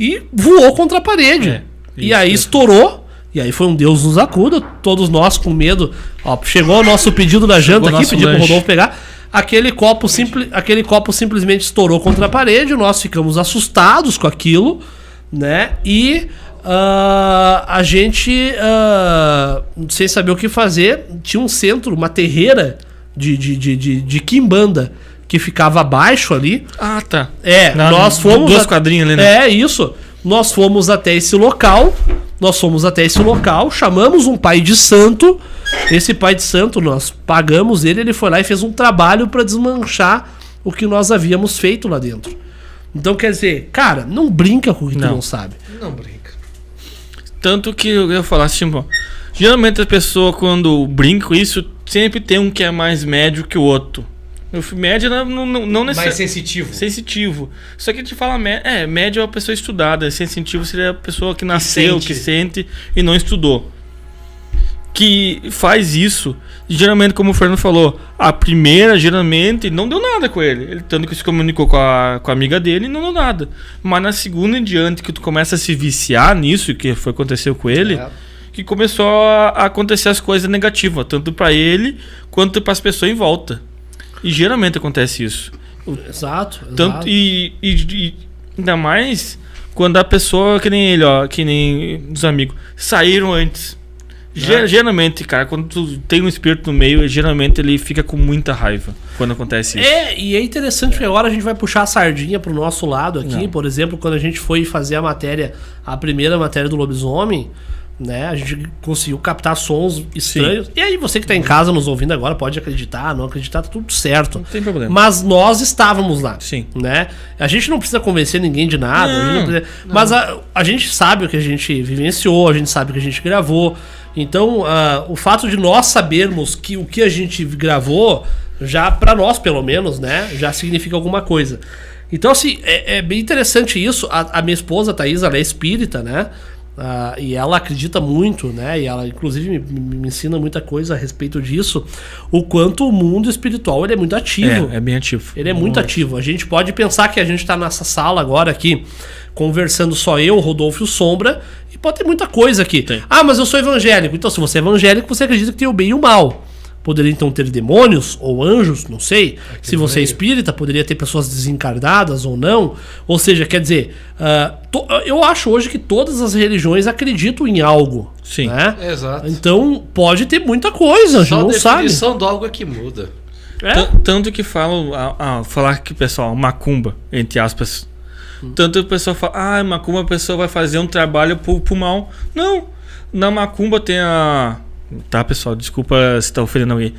e voou contra a parede. E aí estourou. E aí foi um Deus nos acuda, todos nós com medo. Ó, chegou o nosso pedido da janta aqui, pedi pro Rodolfo pegar. Aquele copo simplesmente estourou contra a parede, nós ficamos assustados com aquilo, né? E a gente, sem saber o que fazer, tinha um centro, uma terreira de quimbanda que ficava abaixo ali. Ah, tá. Nós fomos... 2 quadrinhos ali, né? Isso. Nós fomos até esse local, chamamos um pai de santo. Esse pai de santo, nós pagamos ele foi lá e fez um trabalho para desmanchar o que nós havíamos feito lá dentro. Então, quer dizer, cara, não brinca com o que tu não sabe. Não brinca. Tanto que eu ia falar assim, tipo, geralmente a pessoa quando brinca com isso, sempre tem um que é mais médio que o outro. Médio não necessariamente. Mais sensitivo. Sensitivo. Só que a gente fala médio é uma pessoa estudada. Sensitivo seria a pessoa que nasceu, que sente e não estudou. Que faz isso. Geralmente, como o Fernando falou, a primeira geralmente não deu nada com ele. Tanto que se comunicou com a amiga dele e não deu nada. Mas na segunda em diante, que tu começa a se viciar nisso, que foi aconteceu com ele, que começou a acontecer as coisas negativas, tanto para ele quanto para as pessoas em volta. E geralmente acontece isso. Exato. Tanto, e ainda mais quando a pessoa, que nem ele, que nem os amigos, saíram antes. Geralmente, cara, quando tu tem um espírito no meio, geralmente ele fica com muita raiva quando acontece isso. E é interessante porque agora a gente vai puxar a sardinha pro nosso lado aqui. Por exemplo, quando a gente foi fazer a primeira matéria do lobisomem, né? A gente conseguiu captar sons estranhos. Sim. E aí você que tá em casa nos ouvindo agora pode acreditar, não acreditar, tá tudo certo. Não tem problema. Mas nós estávamos lá. Sim. Né? A gente não precisa convencer ninguém de nada. Não. Mas a gente sabe o que a gente vivenciou, a gente sabe o que a gente gravou. Então, o fato de nós sabermos que o que a gente gravou, já pra nós pelo menos, né? Já significa alguma coisa. Então, assim, é bem interessante isso. A minha esposa, a Thaís, ela é espírita, né? E ela acredita muito, né? E ela, inclusive, me ensina muita coisa a respeito disso. O quanto o mundo espiritual ele é muito ativo. É bem ativo. Ele é muito ativo. A gente pode pensar que a gente tá nessa sala agora aqui, conversando só eu, o Rodolfo e o Sombra, e pode ter muita coisa aqui. Tem. Mas eu sou evangélico. Então, se você é evangélico, você acredita que tem o bem e o mal. Poderia então ter demônios ou anjos, não sei. Se você é espírita, poderia ter pessoas desencarnadas ou não. Ou seja, quer dizer, eu acho hoje que todas as religiões acreditam em algo. Sim. Né? Exato. então pode ter muita coisa, a gente não sabe. Só a definição do algo é que muda. Tanto que falam, falar que o pessoal, macumba, entre aspas. Tanto o pessoal fala, macumba a pessoa vai fazer um trabalho pro mal. Não, na macumba tem Tá, pessoal, desculpa se tá ofendendo alguém.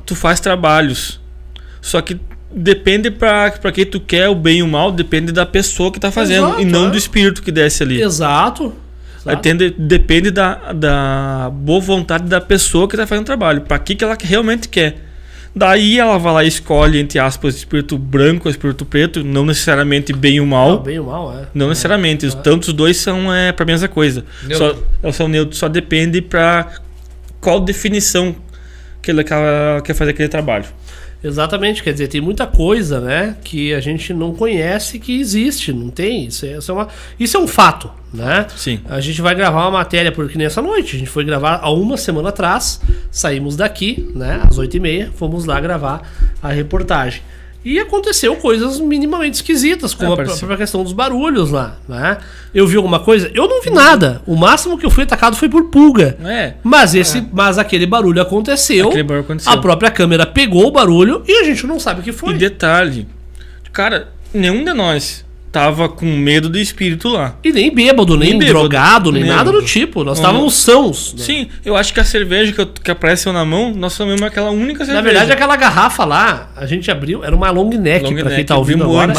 Tu faz trabalhos. Só que depende pra quem tu quer o bem e o mal, depende da pessoa que tá fazendo. Exato, e não do espírito que desce ali. Exato. Depende da boa vontade da pessoa que tá fazendo o trabalho. Pra que ela realmente quer. Daí ela vai lá e escolhe, entre aspas, espírito branco ou espírito preto, não necessariamente bem e o mal. Bem e o mal, Não necessariamente. Tanto os dois são pra mesma coisa. São neutros, só depende pra qual definição que ela quer fazer aquele trabalho. Exatamente, quer dizer, tem muita coisa, né, que a gente não conhece que existe, não tem, isso é um fato, né? Sim. A gente vai gravar uma matéria porque nessa noite, a gente foi gravar há uma semana atrás, saímos daqui, né, às 8h30, fomos lá gravar a reportagem. E aconteceu coisas minimamente esquisitas, como a própria questão dos barulhos lá, né? Eu vi alguma coisa? Eu não vi nada. O máximo que eu fui atacado foi por pulga. Mas aquele barulho aconteceu. A própria câmera pegou o barulho e a gente não sabe o que foi. E detalhe, cara, nenhum de nós tava com medo do espírito lá. E nem bêbado, nem drogado, nem nada do tipo. Nós estávamos sãos. Né? Sim, eu acho que a cerveja que apareceu na mão, nós tomamos aquela única cerveja. Na verdade, aquela garrafa lá, a gente abriu, era uma long neck, pra quem tá ouvindo agora.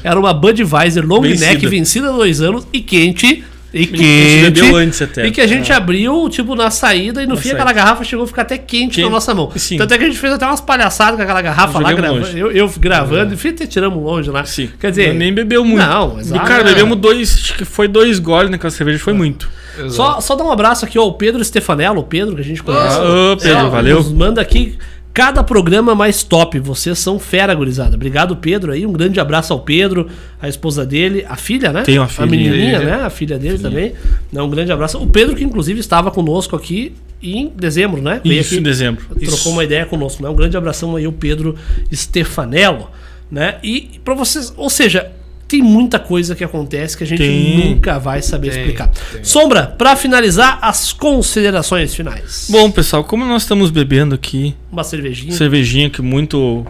Era uma Budweiser long neck, vencida há 2 anos e quente. E bebeu antes até. E que a gente abriu, tipo, na saída, e no fim aquela garrafa chegou a ficar até quente na nossa mão. Sim. Tanto é que a gente fez até umas palhaçadas com aquela garrafa lá, eu gravando, e até tiramos longe lá. Sim. Quer dizer, nem bebeu muito. Não, exato. Cara, bebemos 2 goles naquela cerveja, foi muito. Só dar um abraço aqui, ó, o Pedro Stefanello, o Pedro, que a gente conhece. Pedro, valeu. Nos manda aqui. cada programa mais top. Vocês são fera, gurizada. Obrigado, Pedro, aí. Um grande abraço ao Pedro, a esposa dele, a filha, né? Tem uma filha. A menininha, né? A filha dele também. Um grande abraço. O Pedro, que inclusive estava conosco aqui em dezembro, né? Veio Isso, aqui, em dezembro. trocou uma ideia conosco, né? Um grande abração aí ao Pedro Stefanello, né? E pra vocês, ou seja, tem muita coisa que acontece que a gente nunca vai saber explicar. Sombra, pra finalizar, as considerações finais. Bom, pessoal, como nós estamos bebendo aqui Uma cervejinha. cervejinha que muito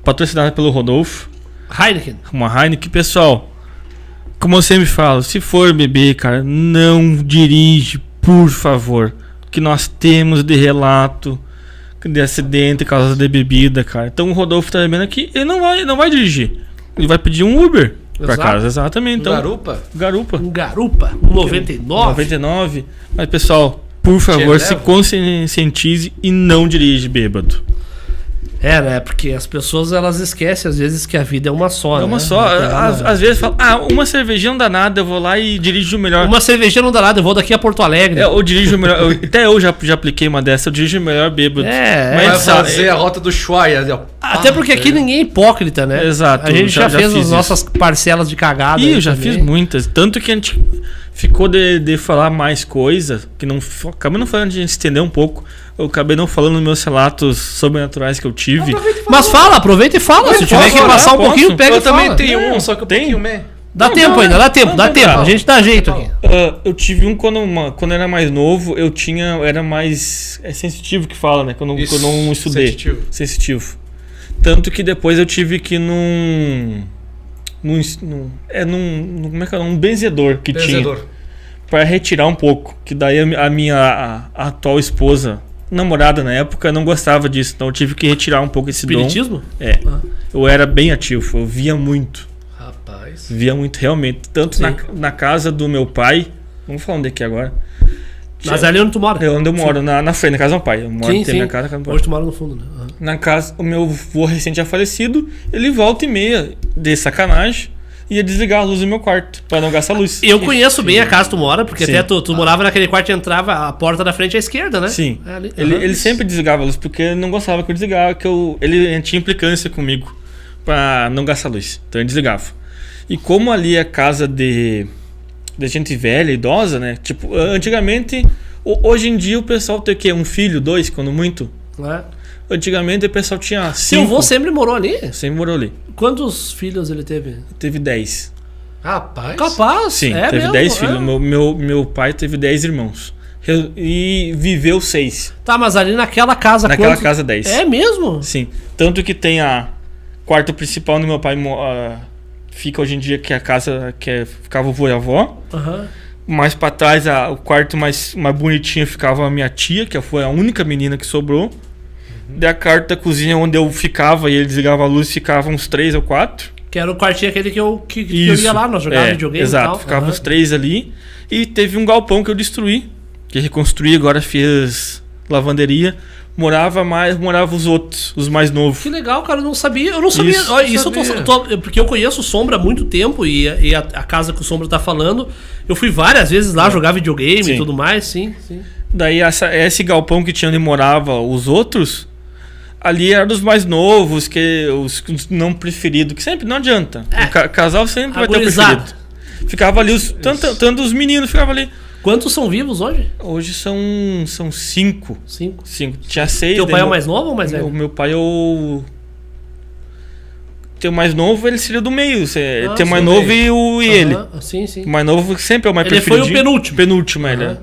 patrocinada pelo Rodolfo, Heineken. uma Heineken, pessoal, como eu sempre falo, se for beber, cara, não dirige, por favor, que nós temos de relato de acidente causa de bebida, cara. Então o Rodolfo tá bebendo aqui, ele não vai dirigir, ele vai pedir um Uber pra Exato. casa, exatamente. Então, Garupa. Um Garupa. Um 99. 99. Mas pessoal, por favor, se conscientize e não dirige bêbado. É, né? Porque as pessoas, elas esquecem às vezes que a vida é uma só, É uma né? só. Não tem nada. Às vezes fala, uma cervejinha não dá nada, eu vou lá e dirijo o melhor. Uma cervejinha não dá nada, eu vou daqui a Porto Alegre. Eu dirijo o melhor. Até eu já apliquei uma dessa, eu dirijo o melhor bêbado. É, Mas Vai fazer a rota do Ushuaia. Ali, ó. Até porque aqui ninguém é hipócrita, né? Exato, A gente já fez fiz as nossas parcelas de cagada. Ih, aí eu já também. fiz muitas. Tanto que a gente ficou de falar mais coisa, que não acabei não falando de a gente estender um pouco. Eu acabei não falando nos meus relatos sobrenaturais que eu tive. Mas fala, aproveita e fala. Se tiver que passar um pouquinho, pega Eu e fala. também tenho um, só que um pouquinho meio. Dá tempo ainda, dá tempo. A gente dá jeito aqui. Eu tive um quando eu era mais novo, era mais sensitivo que fala, né? Quando eu não estudei. Sensitivo. Tanto que depois eu tive que ir num benzedor que tinha para retirar um pouco, que daí a minha atual esposa, namorada na época, não gostava disso, então eu tive que retirar um pouco esse Espiritismo? dom. Eu era bem ativo, eu via muito. Rapaz. Via muito, realmente. Tanto na casa do meu pai. Vamos falar onde é que é agora. Mas ali onde tu mora? É onde eu moro, na frente, na casa do meu pai. Eu moro, tem minha casa, casa do meu Hoje pai. tu mora no fundo, né? Na casa, o meu avô recente já falecido, ele volta e meia, de sacanagem, ia desligar a luz do meu quarto, pra não gastar luz. Eu conheço bem a casa que tu mora, porque Sim. até tu morava naquele quarto e entrava, a porta da frente à esquerda, né? Sim. É ali. Ele sempre desligava a luz, porque ele não gostava que eu desligava, ele tinha implicância comigo pra não gastar luz. Então ele desligava. E como ali é casa de gente velha, idosa, né? Tipo, antigamente, hoje em dia o pessoal tem o quê? Um filho, 2, quando muito? É. Antigamente o pessoal tinha 5. Seu avô sempre morou ali? Sempre morou ali. Quantos filhos ele teve? Teve 10. Rapaz. Capaz. Sim, é teve mesmo, 10 é. filhos. Meu pai teve 10 irmãos. E viveu 6. Tá, mas ali naquela casa Naquela quantos? casa 10. É mesmo? Sim. Tanto que tem a quarto principal onde meu pai fica hoje em dia, que é a casa que ficava o vô e a avó. Aham. Mais pra trás, o quarto mais bonitinho ficava a minha tia, que foi a única menina que sobrou. Daí a quarto da cozinha onde eu ficava e ele desligava a luz, ficava uns 3 ou 4. Que era o quartinho aquele que eu ia lá, nós jogávamos videogame exato, e tal. ficava Aham. os 3 ali. E teve um galpão que eu destruí, que reconstruí, agora fiz lavanderia. Morava os outros, os mais novos. Que legal, cara, eu não sabia. Eu não sabia. Isso, Olha, isso eu tô, porque eu conheço o Sombra há muito tempo e a casa que o Sombra tá falando, eu fui várias vezes lá jogar videogame Sim. e tudo mais, sim. Daí esse galpão que tinha onde morava os outros, ali era dos mais novos, que os não preferidos, que sempre não adianta. O casal sempre vai ter o Agorizado. preferido. Ficava ali, tanto os meninos ficavam ali. Quantos são vivos hoje? Hoje são 5. 5. 5. Tinha 6. Teu pai é o mais novo ou mais velho? O meu pai é o. Tem o mais novo, ele seria do meio. Tem o mais novo e ele. Sim. O mais novo sempre é o mais Ele preferido. foi o penúltimo. Penúltimo, ele é.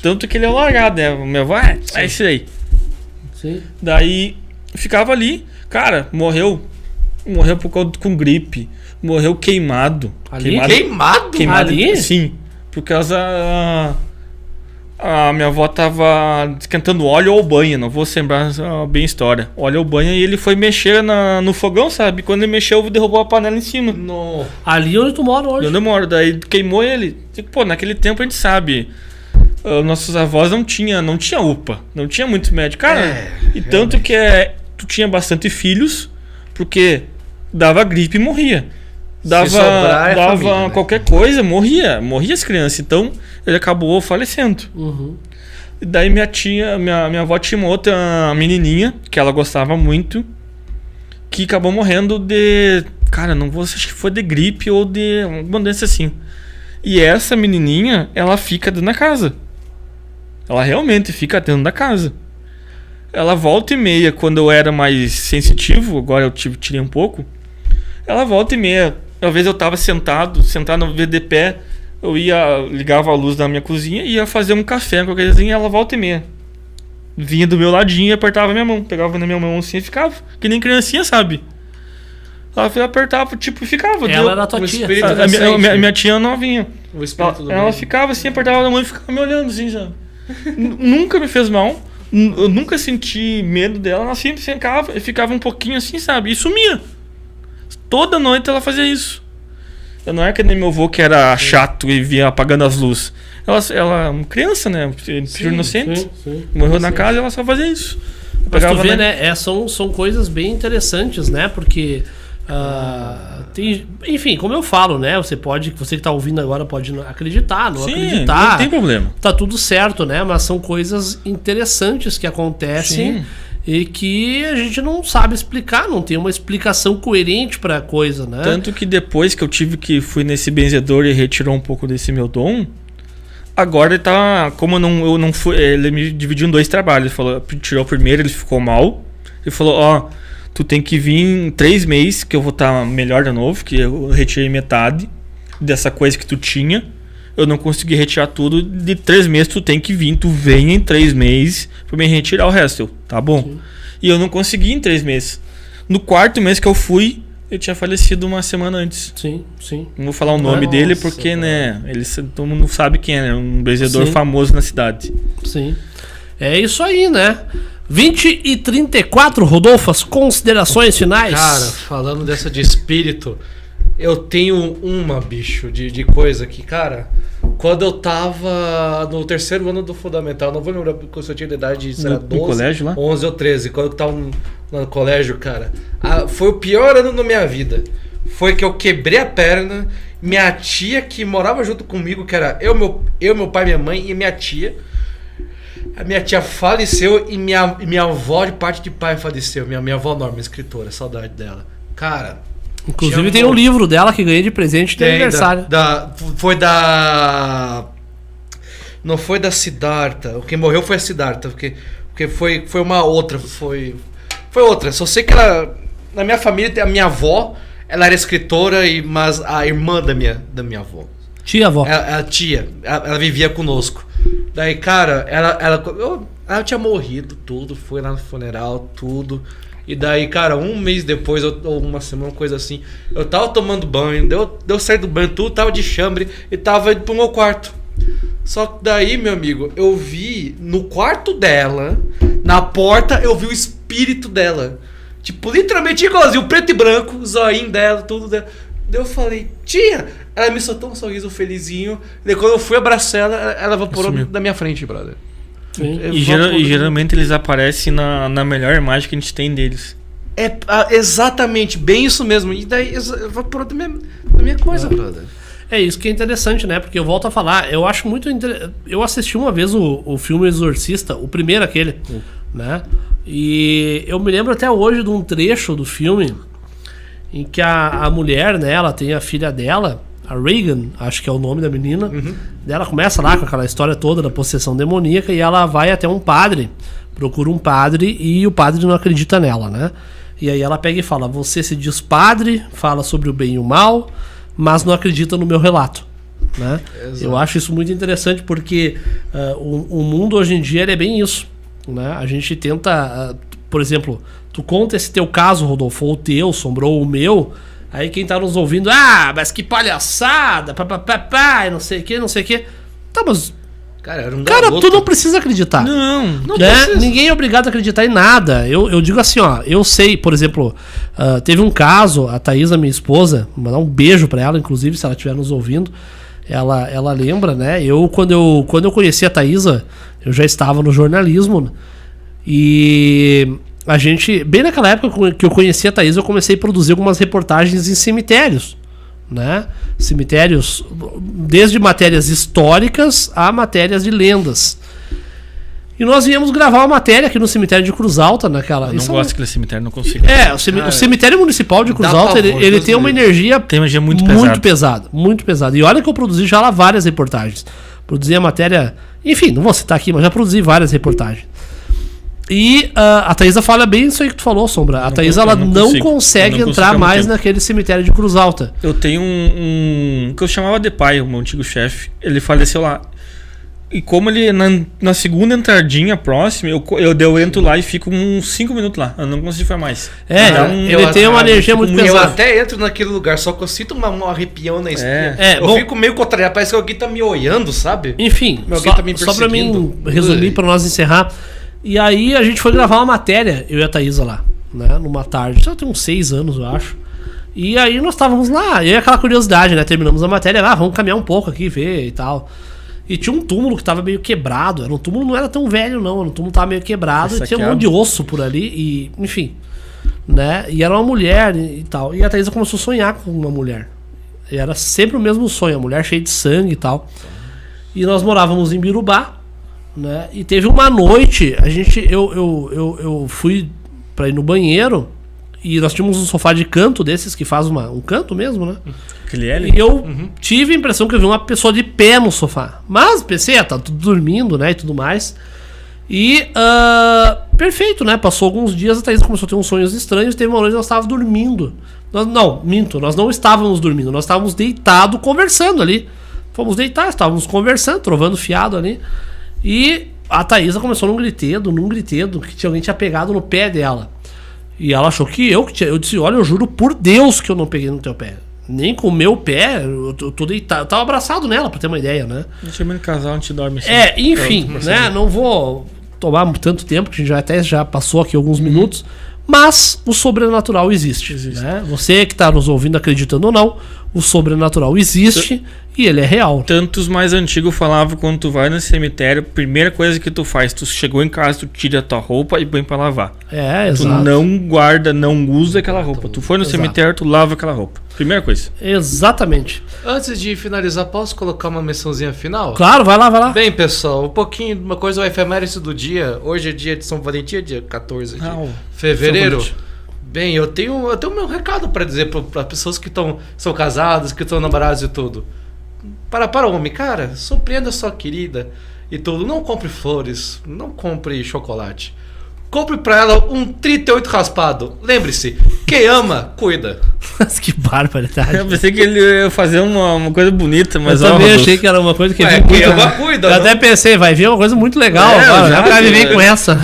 Tanto que ele é largado, né? O meu avô é isso aí. Sim. Daí ficava ali. Cara, morreu por causa com gripe. Morreu queimado. Ali? Queimado? Ali? Sim. Por causa. A minha avó tava esquentando óleo ou banha, não vou lembrar bem a história. Óleo ou banha, e ele foi mexer no fogão, sabe? Quando ele mexeu, derrubou a panela em cima. No... Ali onde tu mora hoje. Eu demoro, daí queimou ele. Pô, naquele tempo a gente sabe. Nossos avós não tinha UPA, não tinha muito médico. Cara, e tanto que tu tinha bastante filhos, porque dava gripe e morria. Dava qualquer coisa, morria as crianças. Então ele acabou falecendo. Uhum. E daí minha avó tinha uma outra menininha, que ela gostava muito, que acabou morrendo de... Cara, não vou... Acho que foi de gripe ou de alguma doença assim. E essa menininha, ela fica dentro da casa. Ela realmente fica dentro da casa. Ela volta e meia, quando eu era mais sensitivo, agora eu tirei um pouco. Ela volta e meia. Às vezes eu tava sentado no de pé, eu ligava a luz da minha cozinha e ia fazer um café, qualquer coisa, e ela volta e meia. Vinha do meu ladinho e apertava minha mão. Pegava na minha mão assim e ficava. Que nem criancinha, sabe? Ela apertava, tipo, e ficava. Ela era a tua tia. Minha tia novinha. O espírito do ela ficava assim, apertava na mão e ficava me olhando assim, já. Nunca me fez mal. Eu nunca senti medo dela. Ela sempre ficava um pouquinho assim, sabe? E sumia. Toda noite ela fazia isso. Eu não era que nem meu avô que era chato e via apagando as luzes. Ela uma criança, né? Filho inocente. Morreu na casa e ela só fazia isso. Mas tu vê, né? São coisas bem interessantes, né? Porque... enfim, como eu falo, né? Você que tá ouvindo agora pode acreditar, não acreditar. Não tem problema. Tá tudo certo, né? Mas são coisas interessantes que acontecem. Sim. E que a gente não sabe explicar, não tem uma explicação coerente pra coisa, né? Tanto que depois que fui nesse benzedor e retirou um pouco desse meu dom, agora ele tá... Como eu não fui... Ele me dividiu em 2 trabalhos. Ele falou, tirou o primeiro, ele ficou mal. Ele falou, tu tem que vir em 3 meses, que eu vou estar melhor de novo, que eu retirei metade dessa coisa que tu tinha. Eu não consegui retirar tudo. De 3 meses tu tem que vir. Tu vem em 3 meses pra me retirar o resto. Eu, tá bom. Sim. E eu não consegui em 3 meses. No 4º mês que eu fui, ele tinha falecido uma semana antes. Sim. Não vou falar o nome dele porque, né, todo mundo sabe quem é, né? Um benzedor famoso na cidade. Sim. É isso aí, né? 20h34, Rodolfo, as considerações finais. Cara, falando dessa de espírito, eu tenho uma, bicho, de coisa que, cara, quando eu tava no 3º ano do fundamental, não vou lembrar porque eu tinha de idade, será 12, colégio, lá? 11 ou 13, quando eu tava no colégio, cara, foi o pior ano da minha vida. Foi que eu quebrei a perna, minha tia que morava junto comigo, que era eu, meu pai, minha mãe e minha tia. A minha tia faleceu e minha avó de parte de pai faleceu. Minha avó Norma, escritora, saudade dela. Cara... Inclusive tem um livro dela que ganhei de presente de aniversário. Não foi da Siddhartha. Quem morreu foi a Siddhartha. Porque foi uma outra. Foi outra. Só sei que na minha família, a minha avó, ela era escritora, mas a irmã da minha avó. Tia-avó. Ela vivia conosco. Daí, cara, ela tinha morrido, tudo. Foi lá no funeral, tudo. E daí, cara, um mês depois, ou uma semana, coisa assim, eu tava tomando banho, deu sair do banho, tudo, tava de chambre e tava indo pro meu quarto. Só que daí, meu amigo, eu vi no quarto dela, na porta, eu vi o espírito dela. Tipo, literalmente igualzinho, preto e branco, o zoinho dela, tudo dela. Daí eu falei, tia! Ela me soltou um sorriso felizinho. Daí quando eu fui abraçar ela evaporou da minha frente, brother. E geralmente eles aparecem na melhor imagem que a gente tem deles. Exatamente, bem isso mesmo. E daí evaporou da minha coisa, brother. É isso que é interessante, né? Porque eu volto a falar, eu acho muito interessante. Eu assisti uma vez o filme Exorcista, o primeiro aquele, né? E eu me lembro até hoje de um trecho do filme em que a mulher, né, ela tem a filha dela, a Reagan, acho que é o nome da menina. Ela começa lá com aquela história toda da possessão demoníaca e ela vai até um padre, procura um padre e o padre não acredita nela, né? E aí ela pega e fala, você se diz padre, fala sobre o bem e o mal, mas não acredita no meu relato, né? Eu acho isso muito interessante porque o mundo hoje em dia ele é bem isso, né? A gente tenta, por exemplo, tu conta esse teu caso, Rodolfo, ou o teu, sombrou o meu. Aí quem tá nos ouvindo, mas que palhaçada, papapá, não sei o que. Tá, mas... Cara, era um garoto. Tu não precisa acreditar. Não precisa. Ninguém é obrigado a acreditar em nada. Eu digo assim, eu sei, por exemplo, teve um caso, a Thaisa, minha esposa, vou mandar um beijo pra ela, inclusive, se ela estiver nos ouvindo, ela lembra, né? Quando eu conheci a Thaisa, eu já estava no jornalismo, e... A gente, bem naquela época que eu conheci a Thaisa, eu comecei a produzir algumas reportagens em cemitérios, né? Cemitérios, desde matérias históricas a matérias de lendas. E nós viemos gravar uma matéria aqui no cemitério de Cruz Alta, naquela... Eu não gosto daquele cemitério, não consigo. O cemitério municipal de Cruz Alta, ele tem uma energia... Tem uma energia muito pesada. Muito pesada. E olha que eu produzi já lá várias reportagens. Produzi a matéria... Enfim, não vou citar aqui, mas já produzi várias reportagens. E a Thaisa fala bem isso aí que tu falou, Sombra. A Thaisa, ela não consegue entrar mais naquele cemitério de Cruz Alta. Eu tenho um que eu chamava de pai, o meu antigo chefe. Ele faleceu lá. E como ele, na segunda entradinha próxima, eu entro lá e fico uns 5 minutos lá. Eu não consigo ficar mais. Ele tem uma energia muito pesada. Eu até entro naquele lugar, só que eu sinto um arrepião na espinha. Eu fico meio contrariado, parece que alguém tá me olhando, sabe? Enfim, só pra mim resumir, pra nós encerrar. E aí a gente foi gravar uma matéria, eu e a Thaisa lá, né? Numa tarde, já tem uns 6 anos, eu acho. E aí nós estávamos lá, e aí aquela curiosidade, né? Terminamos a matéria, vamos caminhar um pouco aqui, ver e tal. E tinha um túmulo que tava meio quebrado. Era um túmulo, não era tão velho, não. O túmulo tava meio quebrado. E tinha um monte de osso por ali. E, enfim. Né? E era uma mulher e tal. E a Thaisa começou a sonhar com uma mulher. E era sempre o mesmo sonho. A mulher cheia de sangue e tal. E nós morávamos em Birubá. Né? E teve uma noite. Eu fui pra ir no banheiro. E nós tínhamos um sofá de canto desses que faz um canto mesmo, né? Aquele L? E eu tive a impressão que eu vi uma pessoa de pé no sofá. Mas pensei, tá tudo dormindo, né? E tudo mais. E perfeito, né? Passou alguns dias, a Thaís começou a ter uns sonhos estranhos. Teve uma noite que nós estávamos dormindo. Nós não estávamos dormindo. Nós estávamos deitados, conversando ali. Fomos deitar, estávamos conversando, trovando fiado ali. E a Thaisa começou num gritedo, que alguém tinha pegado no pé dela. E ela achou que eu disse, olha, eu juro por Deus que eu não peguei no teu pé. Nem com o meu pé, eu tô deitado. Eu tava abraçado nela, pra ter uma ideia, né? A gente chama de casal, a gente dorme assim. Enfim, né? Não vou tomar tanto tempo, que a gente já passou aqui alguns minutos. Mas o sobrenatural existe. Né? Você que está nos ouvindo, acreditando ou não, o sobrenatural existe e ele é real. Tantos mais antigos falavam, quando tu vai no cemitério, a primeira coisa que tu faz, tu chegou em casa, tu tira a tua roupa e põe pra lavar. Exato. Tu não guarda, não usa aquela roupa. Tu foi no cemitério, tu lava aquela roupa. Primeira coisa. Exatamente. Antes de finalizar, posso colocar uma mençãozinha final? Claro, vai lá. Bem, pessoal, um pouquinho de uma coisa, o efeméride do dia. Hoje é dia de São Valentim, dia 14 de fevereiro. Bem, eu tenho meu recado para dizer para pessoas que são casadas, que estão namoradas e tudo. Para o homem, cara, surpreenda sua querida e tudo. Não compre flores, não compre chocolate. Compre pra ela um 38 raspado. Lembre-se, quem ama, cuida. Mas que barbaridade. Eu pensei que ele ia fazer uma coisa bonita, mas eu também achei que era uma coisa que ia vir quem ama, cuida. Eu até pensei, vai vir uma coisa muito legal agora. Já vai vir com essa.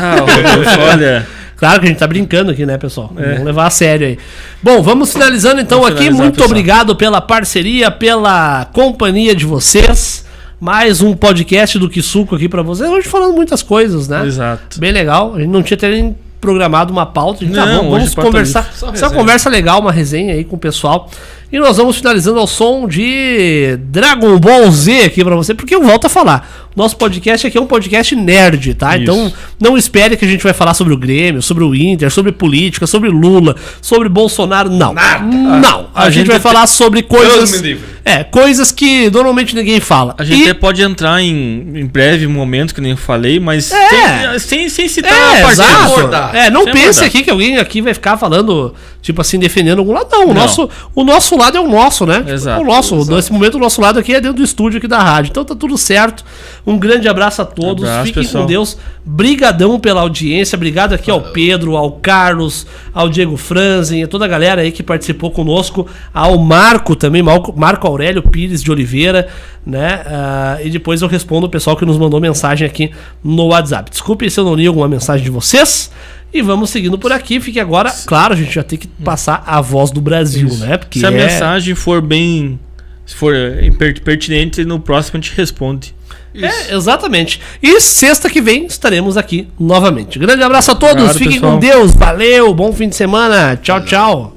Olha... Claro que a gente tá brincando aqui, né, pessoal? Vamos levar a sério aí. Bom, vamos finalizando então aqui. Muito obrigado pela parceria, pela companhia de vocês. Mais um podcast do Que Suco aqui pra vocês. Hoje falando muitas coisas, né? Exato. Bem legal. A gente não tinha até nem programado uma pauta. A gente vamos conversar. Só uma conversa legal, uma resenha aí com o pessoal. E nós vamos finalizando ao som de Dragon Ball Z aqui pra você, porque eu volto a falar. Nosso podcast aqui é um podcast nerd, tá? Isso. Então não espere que a gente vai falar sobre o Grêmio, sobre o Inter, sobre política, sobre Lula, sobre Bolsonaro. Não. Nada. Não. A gente vai falar sobre coisas... coisas que normalmente ninguém fala. A gente até pode entrar em breve momento, que nem eu falei, mas sem citar a parte exato. Não pense aqui que alguém aqui vai ficar falando, tipo assim, defendendo algum lado. Não, o nosso lado é o nosso, né? Exato. O nosso. Nesse momento, o nosso lado aqui é dentro do estúdio aqui da rádio. Então tá tudo certo. Um grande abraço a todos. Fiquem com Deus. Brigadão pela audiência. Obrigado aqui ao Pedro, ao Carlos, ao Diego Franzen, a toda a galera aí que participou conosco. Ao Marco também, Marco Aurélio Pires de Oliveira, né? E depois eu respondo o pessoal que nos mandou mensagem aqui no WhatsApp. Desculpe se eu não li alguma mensagem de vocês. E vamos seguindo por aqui. Fique agora, claro, a gente já tem que passar a voz do Brasil, né? Porque se a mensagem for bem... Se for pertinente, no próximo a gente responde. Isso. Exatamente. E sexta que vem estaremos aqui novamente. Grande abraço a todos. Fiquem com Deus. Valeu. Bom fim de semana. Tchau, tchau.